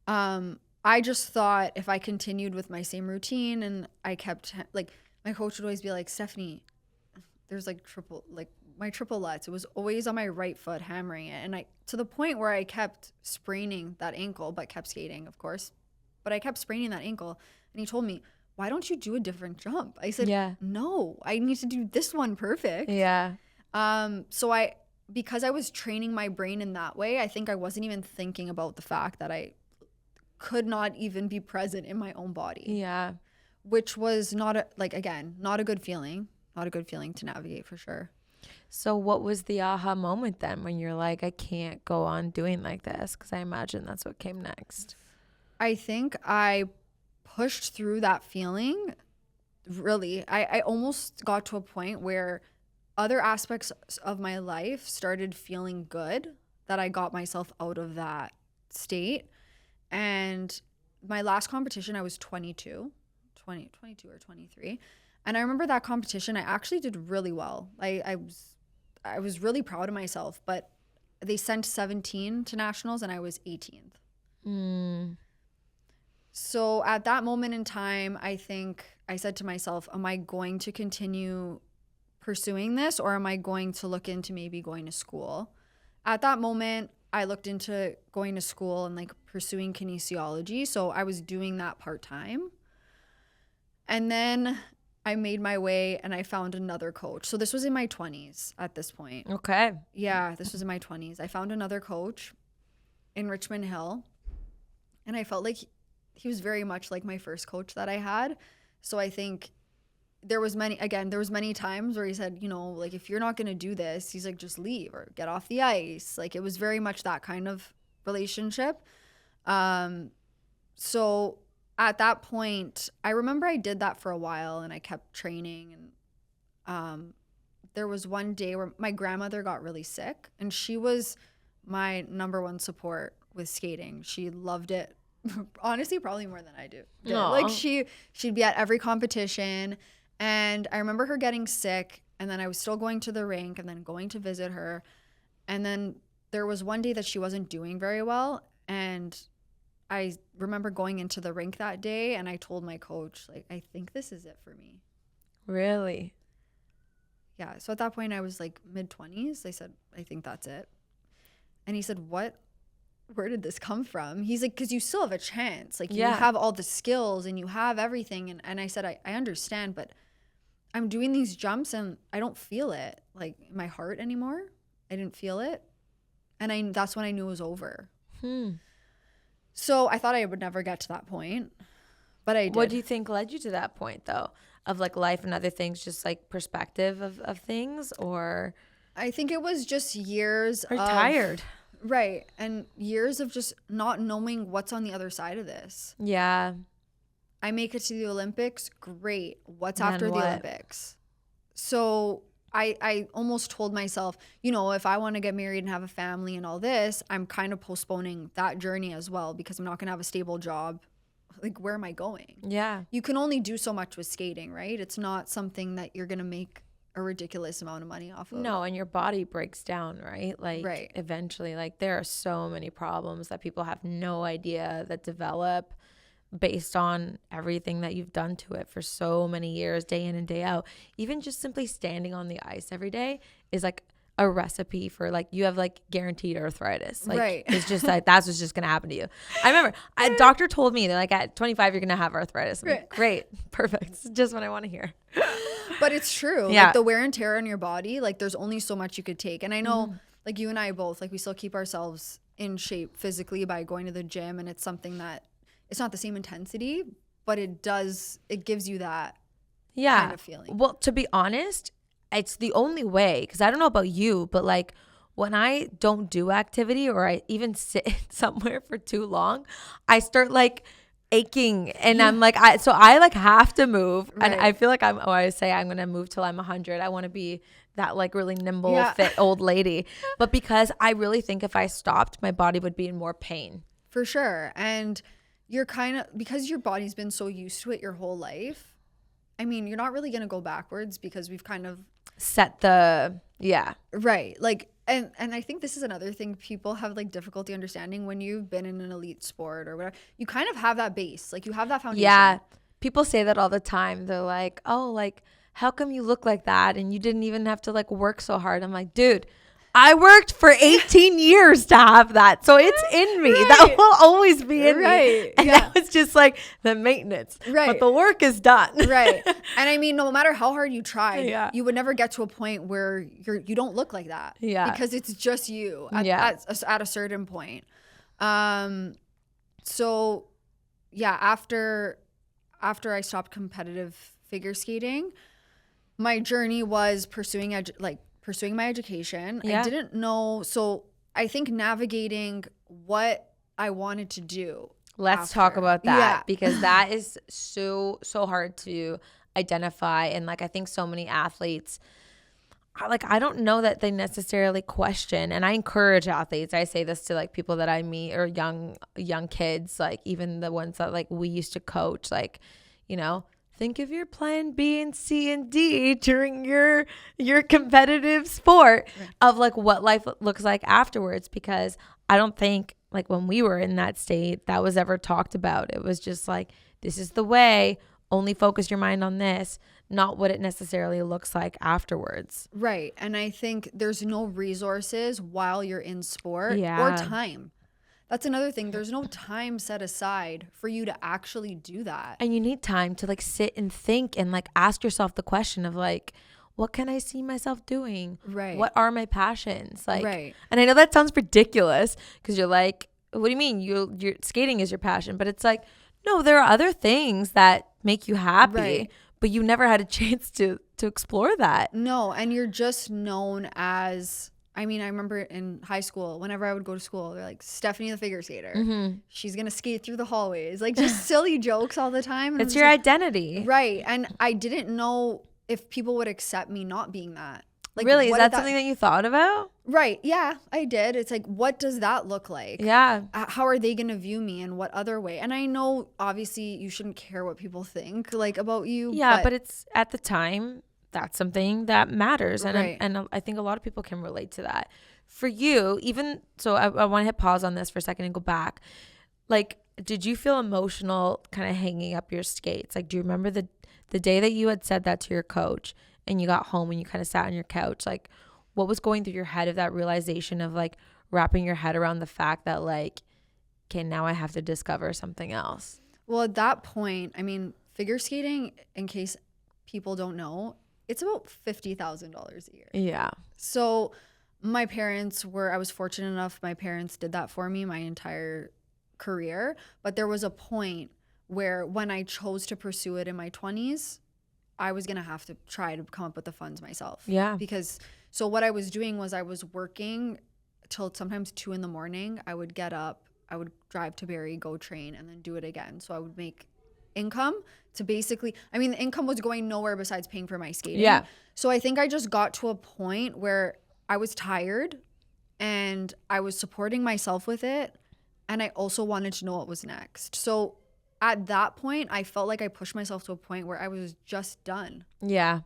I just thought if I continued with my same routine and I kept, like, my coach would always be like, Stephanie, there's, like, my triple lutz. It was always on my right foot, hammering it. And to the point where I kept spraining that ankle, but kept skating, of course. But I kept spraining that ankle. And he told me, why don't you do a different jump? I said, no, I need to do this one perfect. Yeah. So because I was training my brain in that way, I think I wasn't even thinking about the fact that I could not even be present in my own body. Yeah. Which was not a good feeling. Not a good feeling to navigate, for sure. So what was the aha moment then when you're like, I can't go on doing like this? Because I imagine that's what came next. I think I pushed through that feeling. Really, I almost got to a point where other aspects of my life started feeling good, that I got myself out of that state. And my last competition, I was 22 or 23. And I remember that competition, I actually did really well. I was really proud of myself, but they sent 17 to nationals and I was 18th. So at that moment in time, I think I said to myself, am I going to continue pursuing this, or am I going to look into maybe going to school? At that moment, I looked into going to school and like pursuing kinesiology. So I was doing that part-time. And then I made my way and I found another coach. So this was in my 20s at this point. Okay. Yeah, this was in my 20s. I found another coach in Richmond Hill. And I felt like he was very much like my first coach that I had. So I think there was many times where he said, you know, like, if you're not going to do this, he's like, just leave or get off the ice. Like, it was very much that kind of relationship. So at that point, I remember I did that for a while and I kept training. And there was one day where my grandmother got really sick and she was my number one support with skating. She loved it. Honestly, probably more than I do. Like she'd be at every competition. And I remember her getting sick and then I was still going to the rink and then going to visit her. And then there was one day that she wasn't doing very well. And I remember going into the rink that day and I told my coach, like, I think this is it for me. Really? Yeah. So at that point I was like mid-20s. I said, I think that's it. And he said, what? Where did this come from? He's like, because you still have a chance. Like, you have all the skills and you have everything. And I said, I understand, but I'm doing these jumps and I don't feel it, like, in my heart anymore. I didn't feel it. And that's when I knew it was over. So I thought I would never get to that point, but I did. What do you think led you to that point, though, of like life and other things, just like perspective of things? Or I think it was just years are tired. Right. And years of just not knowing what's on the other side of this. Yeah. I make it to the Olympics. Great. What's after the Olympics? So I almost told myself, you know, if I want to get married and have a family and all this, I'm kind of postponing that journey as well because I'm not going to have a stable job. Like, where am I going? Yeah. You can only do so much with skating, right? It's not something that you're going to make a ridiculous amount of money off of. No, and your body breaks down, right? Like, eventually, like, there are so many problems that people have no idea that develop based on everything that you've done to it for so many years, day in and day out. Even just simply standing on the ice every day is like a recipe for, like, you have like guaranteed arthritis. Like, it's just like, that's what's just gonna happen to you. I remember a doctor told me, they're like, at 25 you're gonna have arthritis. I'm like, great, perfect, it's just what I want to hear. But it's true. Like, the wear and tear on your body, like, there's only so much you could take. And I know like you and I both, like, we still keep ourselves in shape physically by going to the gym, and it's something that it's not the same intensity, but it gives you that kind of feeling. Well, to be honest, it's the only way, because I don't know about you, but like when I don't do activity or I even sit somewhere for too long, I start like aching and I'm like, I like have to move. And I feel like I always say I'm going to move till I'm 100. I want to be that like really nimble, fit old lady. But because I really think if I stopped, my body would be in more pain. For sure. And you're kind of, because your body's been so used to it your whole life, I mean, you're not really going to go backwards because we've kind of set the, right. Like, and I think this is another thing people have like difficulty understanding when you've been in an elite sport or whatever. You kind of have that base, like you have that foundation. Yeah. People say that all the time. They're like, oh, like, how come you look like that? And you didn't even have to like work so hard. I'm like, dude, I worked for 18 years to have that. So it's in me. That will always be in me. And that was just like the maintenance. But the work is done. And I mean, no matter how hard you tried, you would never get to a point where you don't look like that. Because it's just you at a certain point. So yeah, after I stopped competitive figure skating, my journey was pursuing my education. I didn't know. So I think navigating what I wanted to do. Let's talk about that because that is so hard to identify. And like, I think so many athletes, like, I don't know that they necessarily question. And I encourage athletes. I say this to like people that I meet or young kids, like even the ones that like we used to coach, like, you know, think of your plan B and C and D during your competitive sport of like what life looks like afterwards, because I don't think like when we were in that state that was ever talked about. It was just like, this is the way, only focus your mind on this, not what it necessarily looks like afterwards. Right. And I think there's no resources while you're in sport Yeah. or time. That's another thing. There's no time set aside for you to actually do that. And you need time to like sit and think and like ask yourself the question of like, what can I see myself doing? Right. What are my passions? Like, Right. And I know that sounds ridiculous because you're like, what do you mean? You're skating is your passion, but it's like, no, there are other things that make you happy, Right. but you never had a chance to explore that. No, and you're just known as, I mean, I remember in high school, whenever I would go to school, they're like, Stephanie the figure skater. Mm-hmm. She's going to skate through the hallways. Like just silly jokes all the time. And It's I'm your just identity. like, right. And I didn't know if people would accept me not being that. Like, Really? Is what that did something that you thought about? Right. Yeah, I did. It's like, what does that look like? Yeah. How are they going to view me in what other way? And I know obviously you shouldn't care what people think like about you. Yeah, but it's at the time, that's something that matters. And, Right. and I think a lot of people can relate to that. For you, even, so I want to hit pause on this for a second and go back. Like, did you feel emotional kind of hanging up your skates? Like, do you remember the day that you had said that to your coach and you got home and you kind of sat on your couch? Like, what was going through your head of that realization of like wrapping your head around the fact that like, okay, now I have to discover something else? Well, at that point, I mean, figure skating, in case people don't know, it's about $50,000 a year. Yeah. So my parents I was fortunate enough, my parents did that for me my entire career. But there was a point where when I chose to pursue it in my 20s, I was going to have to try to come up with the funds myself. Yeah. Because so what I was doing was I was working till sometimes 2 a.m. I would get up, I would drive to Barrie, go train, and then do it again. So I would make income to basically, I mean, the income was going nowhere besides paying for my skating. Yeah. So I think I just got to a point where I was tired and I was supporting myself with it. And I also wanted to know what was next. So at that point, I felt like I pushed myself to a point where I was just done. Yeah.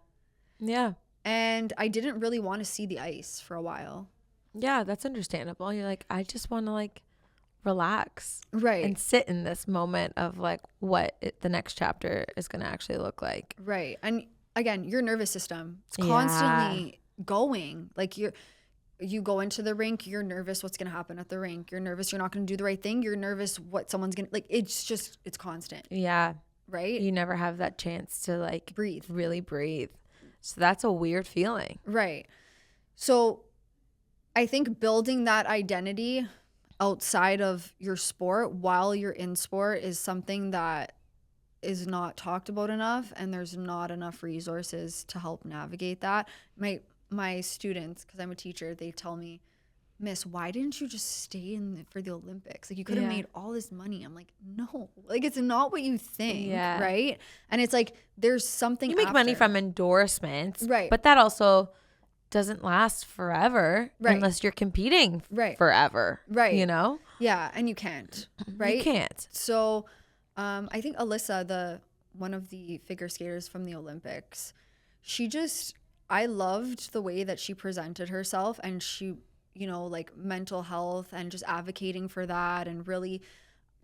Yeah. And I didn't really want to see the ice for a while. Yeah, that's understandable. You're like, I just want to like relax. Right. And sit in this moment of like what the next chapter is going to actually look like. Right. And again, your nervous system, it's Yeah. constantly going. Like you go into the rink, you're nervous what's going to happen at the rink. You're nervous you're not going to do the right thing. You're nervous what someone's going to, like, it's constant. Yeah. Right? You never have that chance to like Breathe. really breathe. So that's a weird feeling. Right. So I think building that identity outside of your sport while you're in sport is something that is not talked about enough, and there's not enough resources to help navigate that. My students, because I'm a teacher, they tell me, Miss, why didn't you just stay in for the Olympics? Like, you could have Yeah. made all this money. I'm like, no, like, it's not what you think. Yeah. Right. And it's like, there's something You make money after. from endorsements. Right. But that also doesn't last forever. Right. Unless you're competing Right. forever. Right. You know? Yeah. And you can't. Right. You can't. So I think Alyssa, one of the figure skaters from the Olympics, I loved the way that she presented herself, and she, like mental health and just advocating for that and really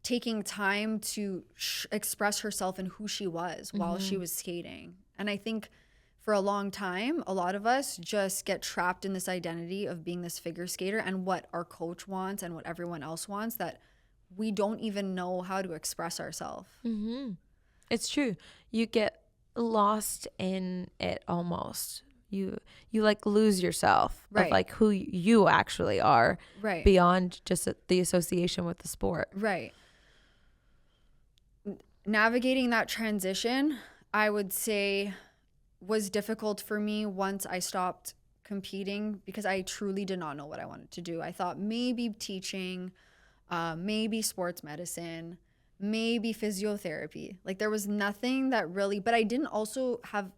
taking time to express herself and who she was while she was skating. And I think for a long time, a lot of us just get trapped in this identity of being this figure skater and what our coach wants and what everyone else wants, that we don't even know how to express ourselves. Mm-hmm. It's true. You get lost in it almost. You like lose yourself Right. of like who you actually are, Right. beyond just the association with the sport. Right. Navigating that transition, I would say, was difficult for me once I stopped competing, because I truly did not know what I wanted to do. I thought maybe teaching, maybe sports medicine, maybe physiotherapy. Like, there was nothing that really, but I didn't also have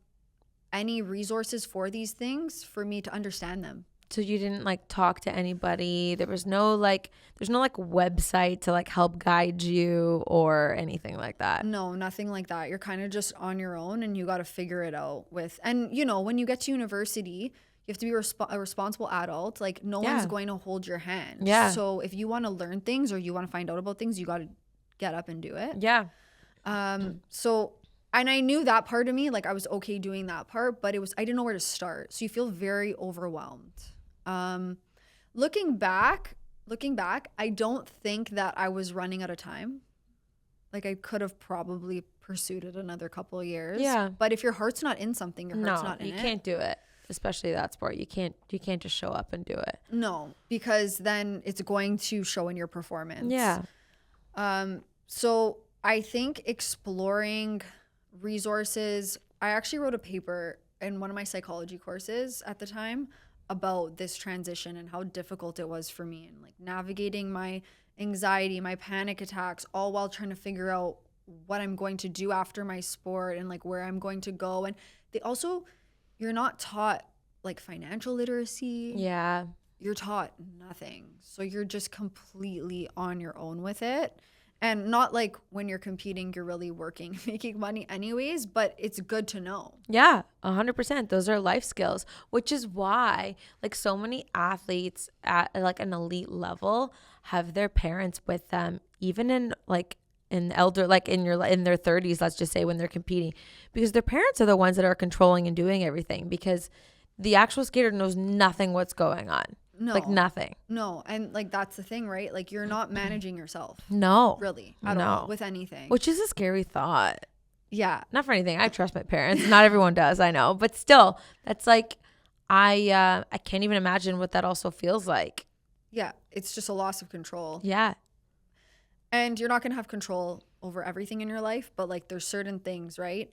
any resources for these things for me to understand them. So you didn't like talk to anybody. There's no website to like help guide you or anything like that. No, nothing like that. You're kind of just on your own, and you got to figure it out with, and when you get to university, you have to be a responsible adult. Like, no Yeah. one's going to hold your hand. Yeah. So if you want to learn things or you want to find out about things, you got to get up and do it. Yeah. So And I knew that part of me, like I was okay doing that part, but I didn't know where to start. So you feel very overwhelmed. Um, looking back, I don't think that I was running out of time. Like I could have probably pursued it another couple of years. Yeah. But if your heart's not in something, your heart's No, not in you it. can't do it, especially that sport. You can't just show up and do it. No, because then it's going to show in your performance. Yeah. So I think exploring resources, I actually wrote a paper in one of my psychology courses at the time about this transition and how difficult it was for me and like navigating my anxiety, my panic attacks, all while trying to figure out what I'm going to do after my sport and like where I'm going to go. And they also, you're not taught like financial literacy. Yeah. You're taught nothing. So you're just completely on your own with it. And not like when you're competing, you're really working, making money anyways, but it's good to know. Yeah, 100%. Those are life skills, which is why like so many athletes at like an elite level have their parents with them, even in like in elder, like in their 30s, let's just say, when they're competing, because their parents are the ones that are controlling and doing everything, because the actual skater knows nothing what's going on. No. Like nothing. No. And like that's the thing, right? Like you're not managing yourself. No. Really. At all with anything. Which is a scary thought. Yeah. Not for anything. I trust my parents. Not everyone does, I know. But still, that's like I can't even imagine what that also feels like. Yeah. It's just a loss of control. Yeah. And you're not going to have control over everything in your life, but like there's certain things, right?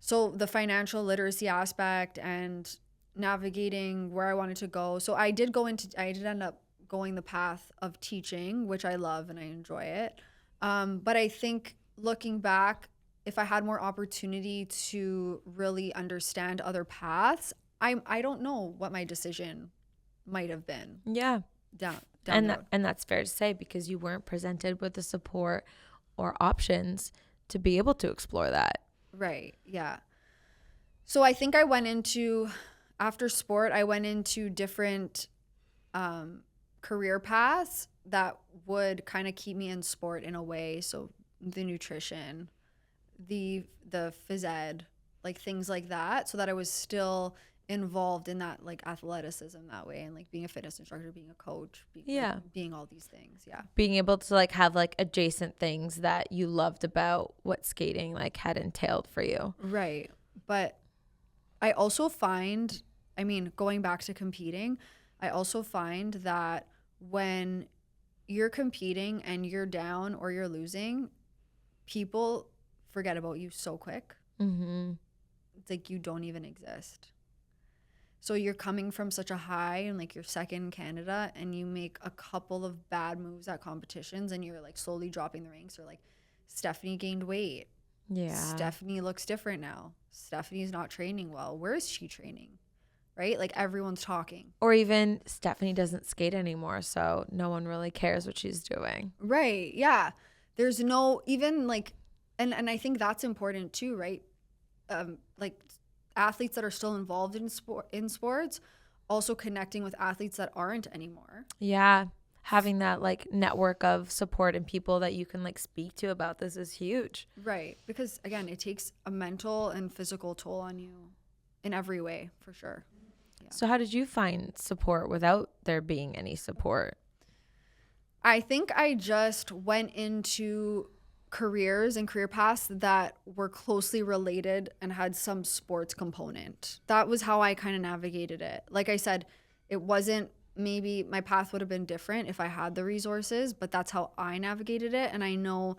So the financial literacy aspect and navigating where I wanted to go. So I did end up going the path of teaching, which I love and I enjoy it. But I think looking back, if I had more opportunity to really understand other paths, I don't know what my decision might have been. Yeah. Down and that's fair to say, because you weren't presented with the support or options to be able to explore that. Right. Yeah. So I think after sport, I went into different career paths that would kind of keep me in sport in a way. So the nutrition, the phys ed, like things like that, so that I was still involved in that like athleticism that way, and like being a fitness instructor, being a coach, being all these things. Yeah. Being able to like have like adjacent things that you loved about what skating like had entailed for you. Right. But I also find, going back to competing, I also find that when you're competing and you're down or you're losing, people forget about you so quick. Mm-hmm. It's like you don't even exist. So you're coming from such a high and like you're second in Canada and you make a couple of bad moves at competitions and you're like slowly dropping the ranks, or like Stefani gained weight. Yeah. Stefani looks different now. Stefani's not training well. Where is she training? Right? Like everyone's talking. Or even Stefani doesn't skate anymore, so no one really cares what she's doing. Right. Yeah. There's no even like, and I think that's important too, right? Like athletes that are still involved in sports, also connecting with athletes that aren't anymore. Yeah. Having that like network of support and people that you can like speak to about this is huge. Right. Because again, it takes a mental and physical toll on you in every way, for sure. Yeah. So how did you find support without there being any support? I think I just went into careers and career paths that were closely related and had some sports component. That was how I kind of navigated it. Like I said, it wasn't, maybe my path would have been different if I had the resources, but that's how I navigated it. And I know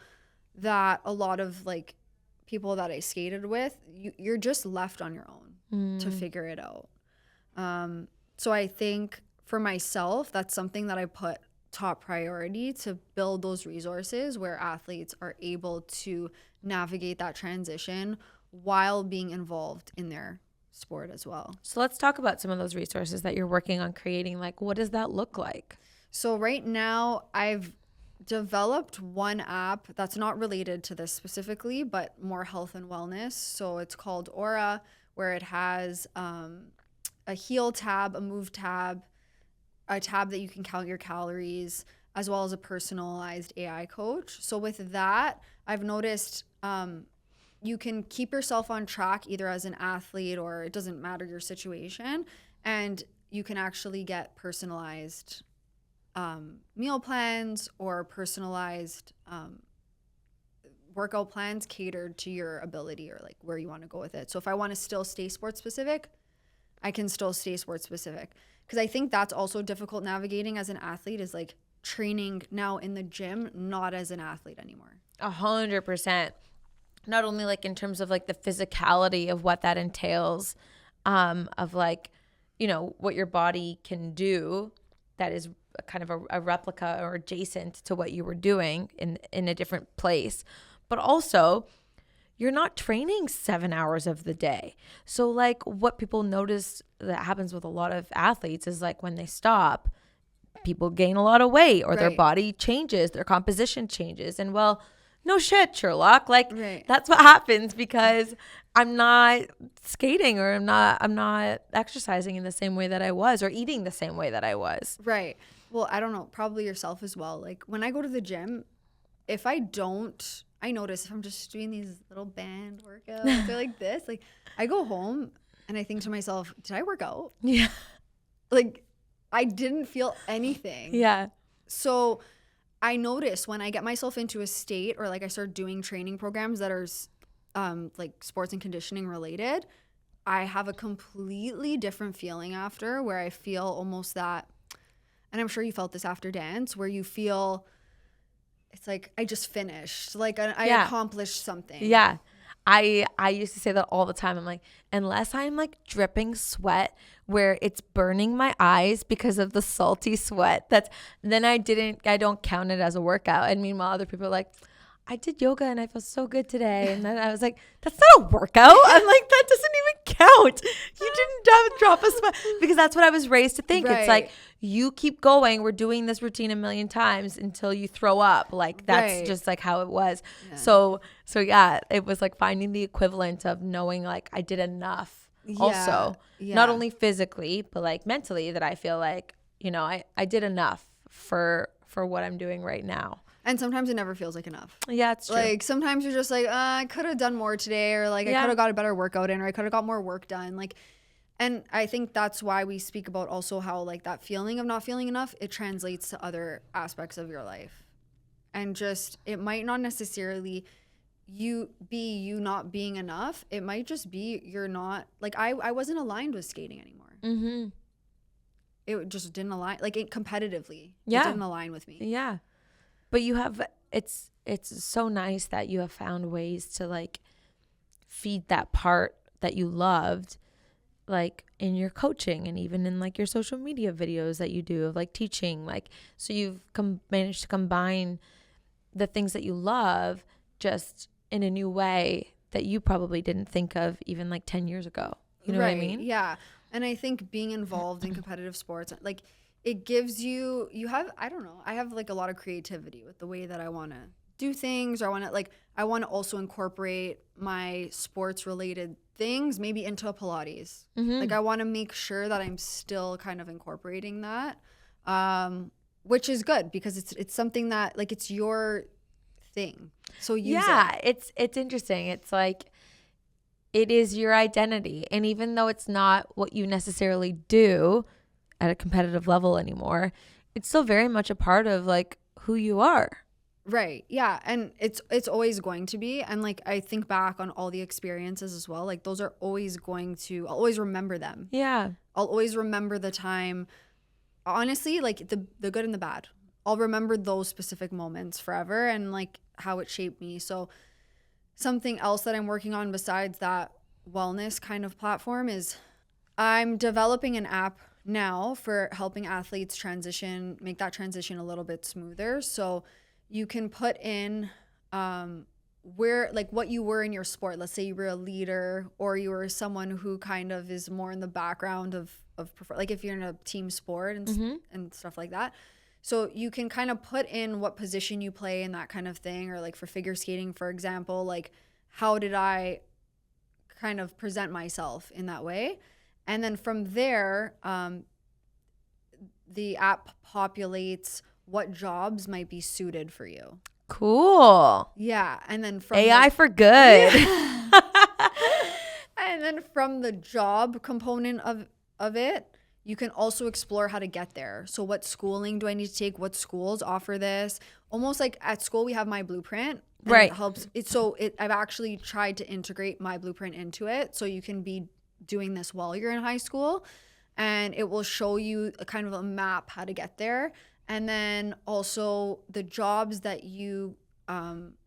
that a lot of like people that I skated with, you're just left on your own to figure it out. So I think for myself, that's something that I put top priority, to build those resources where athletes are able to navigate that transition while being involved in their sport as well. So let's talk about some of those resources that you're working on creating. Like, what does that look like? So right now I've developed one app that's not related to this specifically, but more health and wellness. So it's called Aura, where it has a heal tab, a move tab, a tab that you can count your calories, as well as a personalized AI coach. So with that, I've noticed you can keep yourself on track either as an athlete, or it doesn't matter your situation, and you can actually get personalized meal plans or personalized workout plans catered to your ability or like where you want to go with it. So if I want to still stay sports specific, I can still stay sports specific. Because I think that's also difficult navigating as an athlete, is like training now in the gym, not as an athlete anymore. 100%. Not only like in terms of like the physicality of what that entails, of like, you know, what your body can do that is kind of a replica or adjacent to what you were doing in a different place. But also, you're not training 7 hours of the day. So like what people notice that happens with a lot of athletes is like when they stop, people gain a lot of weight, or their body changes, their composition changes. And well, no shit, Sherlock. Like that's what happens because I'm not skating, or I'm not exercising in the same way that I was, or eating the same way that I was. Right. Well, I don't know, probably yourself as well. Like when I go to the gym, if I notice if I'm just doing these little band workouts or like this, like I go home and I think to myself, did I work out? Yeah. Like I didn't feel anything. Yeah. So I notice when I get myself into a state, or like I start doing training programs that are like sports and conditioning related, I have a completely different feeling after, where I feel almost that, and I'm sure you felt this after dance, where you feel it's like I just finished, like I accomplished something. Yeah. I used to say that all the time. I'm like, unless I'm like dripping sweat where it's burning my eyes because of the salty sweat, then I don't count it as a workout. And meanwhile, other people are like, I did yoga and I feel so good today. And then I was like, that's not a workout. I'm like, that doesn't even count. You didn't drop a sweat, because that's what I was raised to think. It's like, you keep going. We're doing this routine a million times until you throw up. Like that's just like how it was. Yeah. So yeah, it was like finding the equivalent of knowing like I did enough also, not only physically, but like mentally, that I feel like, you know, I did enough for what I'm doing right now. And sometimes it never feels like enough. Yeah, it's true. Like sometimes you're just like, I could have done more today, or like I could have got a better workout in, or I could have got more work done. Like, and I think that's why we speak about also how like that feeling of not feeling enough, it translates to other aspects of your life. And just, it might not necessarily you not being enough. It might just be you're not, like I wasn't aligned with skating anymore. Mm-hmm. It just didn't align, like competitively. Yeah. It didn't align with me. Yeah. But you have, it's so nice that you have found ways to like feed that part that you loved, like in your coaching and even in like your social media videos that you do of like teaching, like, so you've managed to combine the things that you love just in a new way that you probably didn't think of even like 10 years ago. You know what I mean? Yeah. And I think being involved in competitive sports, like, it gives you have, I don't know, I have like a lot of creativity with the way that I want to do things, or I want to also incorporate my sports related things maybe into a Pilates. Mm-hmm. Like I want to make sure that I'm still kind of incorporating that, which is good because it's something that like it's your thing. So use it. It's interesting. It's like it is your identity, and even though it's not what you necessarily do at a competitive level anymore, it's still very much a part of like who you are. Right. Yeah. And it's always going to be. And like, I think back on all the experiences as well. Like those are always I'll always remember them. Yeah. I'll always remember the time, honestly, like the good and the bad. I'll remember those specific moments forever and like how it shaped me. So something else that I'm working on besides that wellness kind of platform is I'm developing an app now for helping athletes make that transition a little bit smoother. So you can put in where, like what you were in your sport. Let's say you were a leader, or you were someone who kind of is more in the background of like if you're in a team sport and stuff like that. So you can kind of put in what position you play and that kind of thing, or like for figure skating, for example, like how did I kind of present myself in that way? And then from there, the app populates what jobs might be suited for you. Cool. Yeah. And then from AI for good. and then from the job component of it, you can also explore how to get there. So what schooling do I need to take? What schools offer this? Almost like at school, we have My Blueprint. Right. It helps. I've actually tried to integrate My Blueprint into it. So you can be doing this while you're in high school, and it will show you a kind of a map how to get there. And then also the jobs that you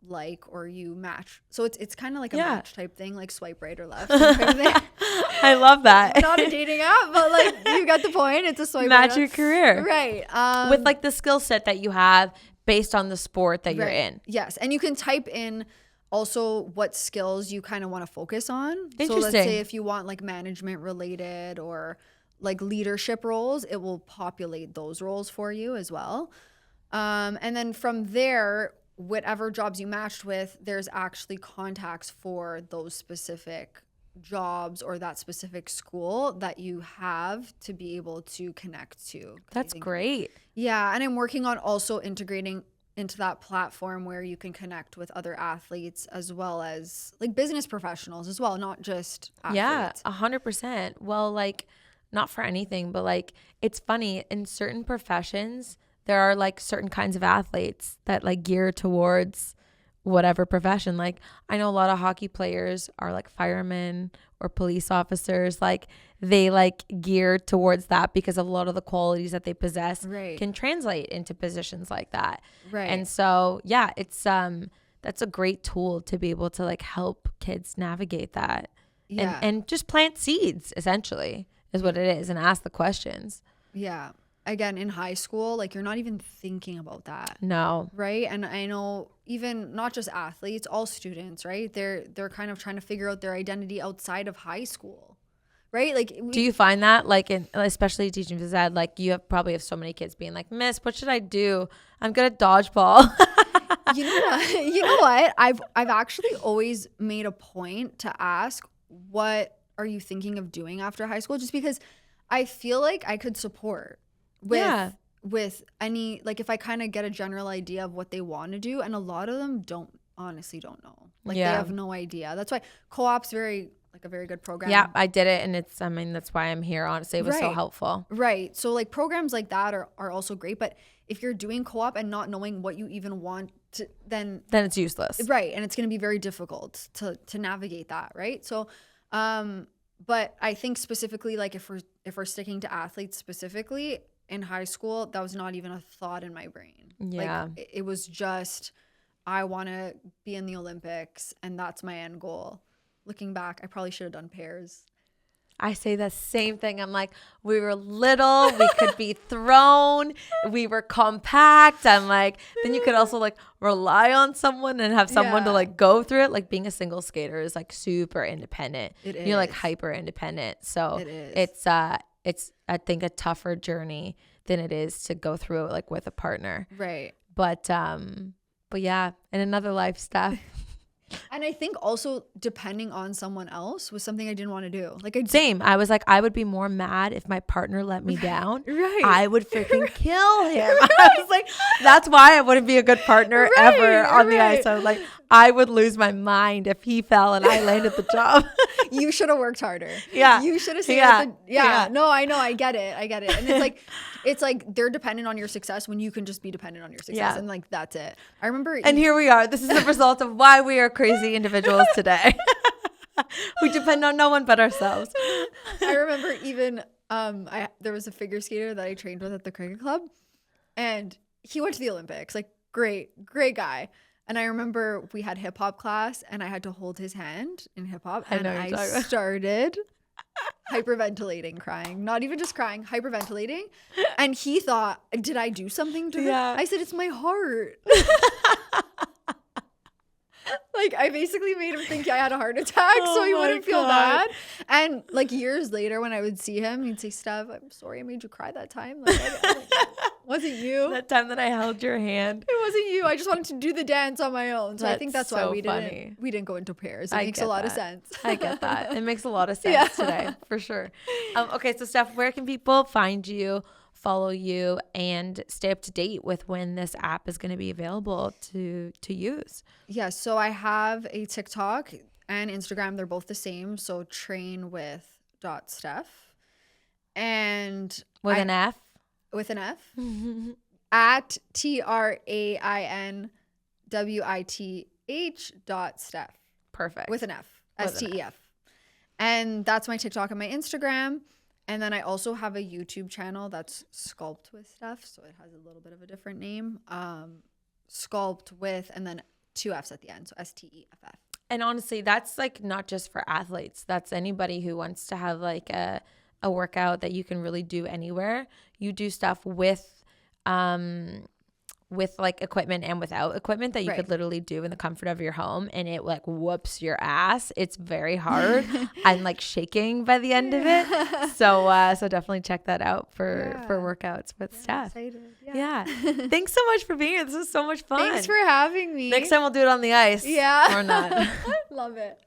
like or you match. So it's kind of like a match type thing, like swipe right or left. I love that. Not a dating app, but like you got the point. It's a swipe match right your career. Right. With like the skill set that you have based on the sport that you're in. Yes. And you can type in also what skills you kind of want to focus on. Interesting. So let's say if you want like management related or like leadership roles, it will populate those roles for you as well. And then from there, whatever jobs you matched with, there's actually contacts for those specific jobs or that specific school that you have to be able to connect to. That's great. Yeah. And I'm working on also integrating into that platform where you can connect with other athletes as well as like business professionals as well, not just athletes. Yeah, 100%. Well, like not for anything, but like it's funny in certain professions, there are like certain kinds of athletes that like gear towards whatever profession. Like I know a lot of hockey players are like firemen or police officers. Like they like gear towards that because of a lot of the qualities that they possess can translate into positions like that. Right. And so, yeah, it's that's a great tool to be able to like help kids navigate that. Yeah. And just plant seeds essentially is what it is and ask the questions. Yeah. Again, in high school, like you're not even thinking about that. No. Right. And I know even not just athletes, all students, right? They're kind of trying to figure out their identity outside of high school. Right. Like, do you find that like especially teaching phys ed, like you probably have so many kids being like, Miss, what should I do? I'm good at dodgeball. You know what? I've actually always made a point to ask, what are you thinking of doing after high school? Just because I feel like I could support with any, like if I kind of get a general idea of what they want to do, and a lot of them honestly don't know. Like they have no idea. That's why co-op's a very good program. Yeah, I did it, and that's why I'm here. Honestly, it was so helpful. Right. So like programs like that are also great, but if you're doing co-op and not knowing what you even want to, then it's useless. Right. And it's going to be very difficult to navigate that. Right. So, but I think specifically, like if we're sticking to athletes specifically in high school, that was not even a thought in my brain. Yeah. Like it was just, I want to be in the Olympics and that's my end goal. Looking back, I probably should have done pairs. I say the same thing. I'm like, we were little, we could be thrown, we were compact. I'm like, then you could also like rely on someone and have someone to like go through it. Like being a single skater is like super independent. You're like hyper independent. So it's I think a tougher journey than it is to go through it like with a partner. Right. But yeah, in another life, Steph. And I think also depending on someone else was something I didn't want to do. Like Same. I was like, I would be more mad if my partner let me down. Right. I would freaking kill him. I was like, that's why I wouldn't be a good partner ever on the ice. I was like, I would lose my mind if he fell and I landed the job. You should have worked harder. Yeah. You should have stayed No, I know. I get it. And it's like they're dependent on your success when you can just be dependent on your success. Yeah. And like, that's it. I remember. And here we are. This is the result of why we are crazy individuals today. We depend on no one but ourselves. I remember even there was a figure skater that I trained with at the cricket club, and he went to the Olympics. Like great guy. And I remember we had hip hop class and I had to hold his hand in hip hop, and I started hyperventilating, crying, not even just crying, hyperventilating. And he thought, did I do something to him? I said, it's my heart. Like I basically made him think I had a heart attack so he wouldn't feel bad. And like years later when I would see him, he'd say, Steph, I'm sorry I made you cry that time. Like, wasn't you. That time that I held your hand. It wasn't you. I just wanted to do the dance on my own. So I think that's why we didn't go into pairs. It makes a lot of sense. I get that. It makes a lot of sense today, for sure. Okay, so Steph, where can people find you, follow you and stay up to date with when this app is going to be available to use? Yeah, so I have a TikTok and Instagram. They're both the same. So train with .steph and With an F? With an F at TRAINWITH Perfect. with an F, STEF. And that's my TikTok and my Instagram. And then I also have a YouTube channel that's Sculpt with Steph. So it has a little bit of a different name. Sculpt with, and then 2 F's at the end. So STEFF. And honestly, that's like not just for athletes. That's anybody who wants to have like a workout that you can really do anywhere. You do stuff with like equipment and without equipment that you could literally do in the comfort of your home, and it like whoops your ass. It's very hard. I'm like shaking by the end of it. So definitely check that out for workouts with Steph. Yeah. Thanks so much for being here. This was so much fun. Thanks for having me. Next time we'll do it on the ice. Yeah. Or not. Love it.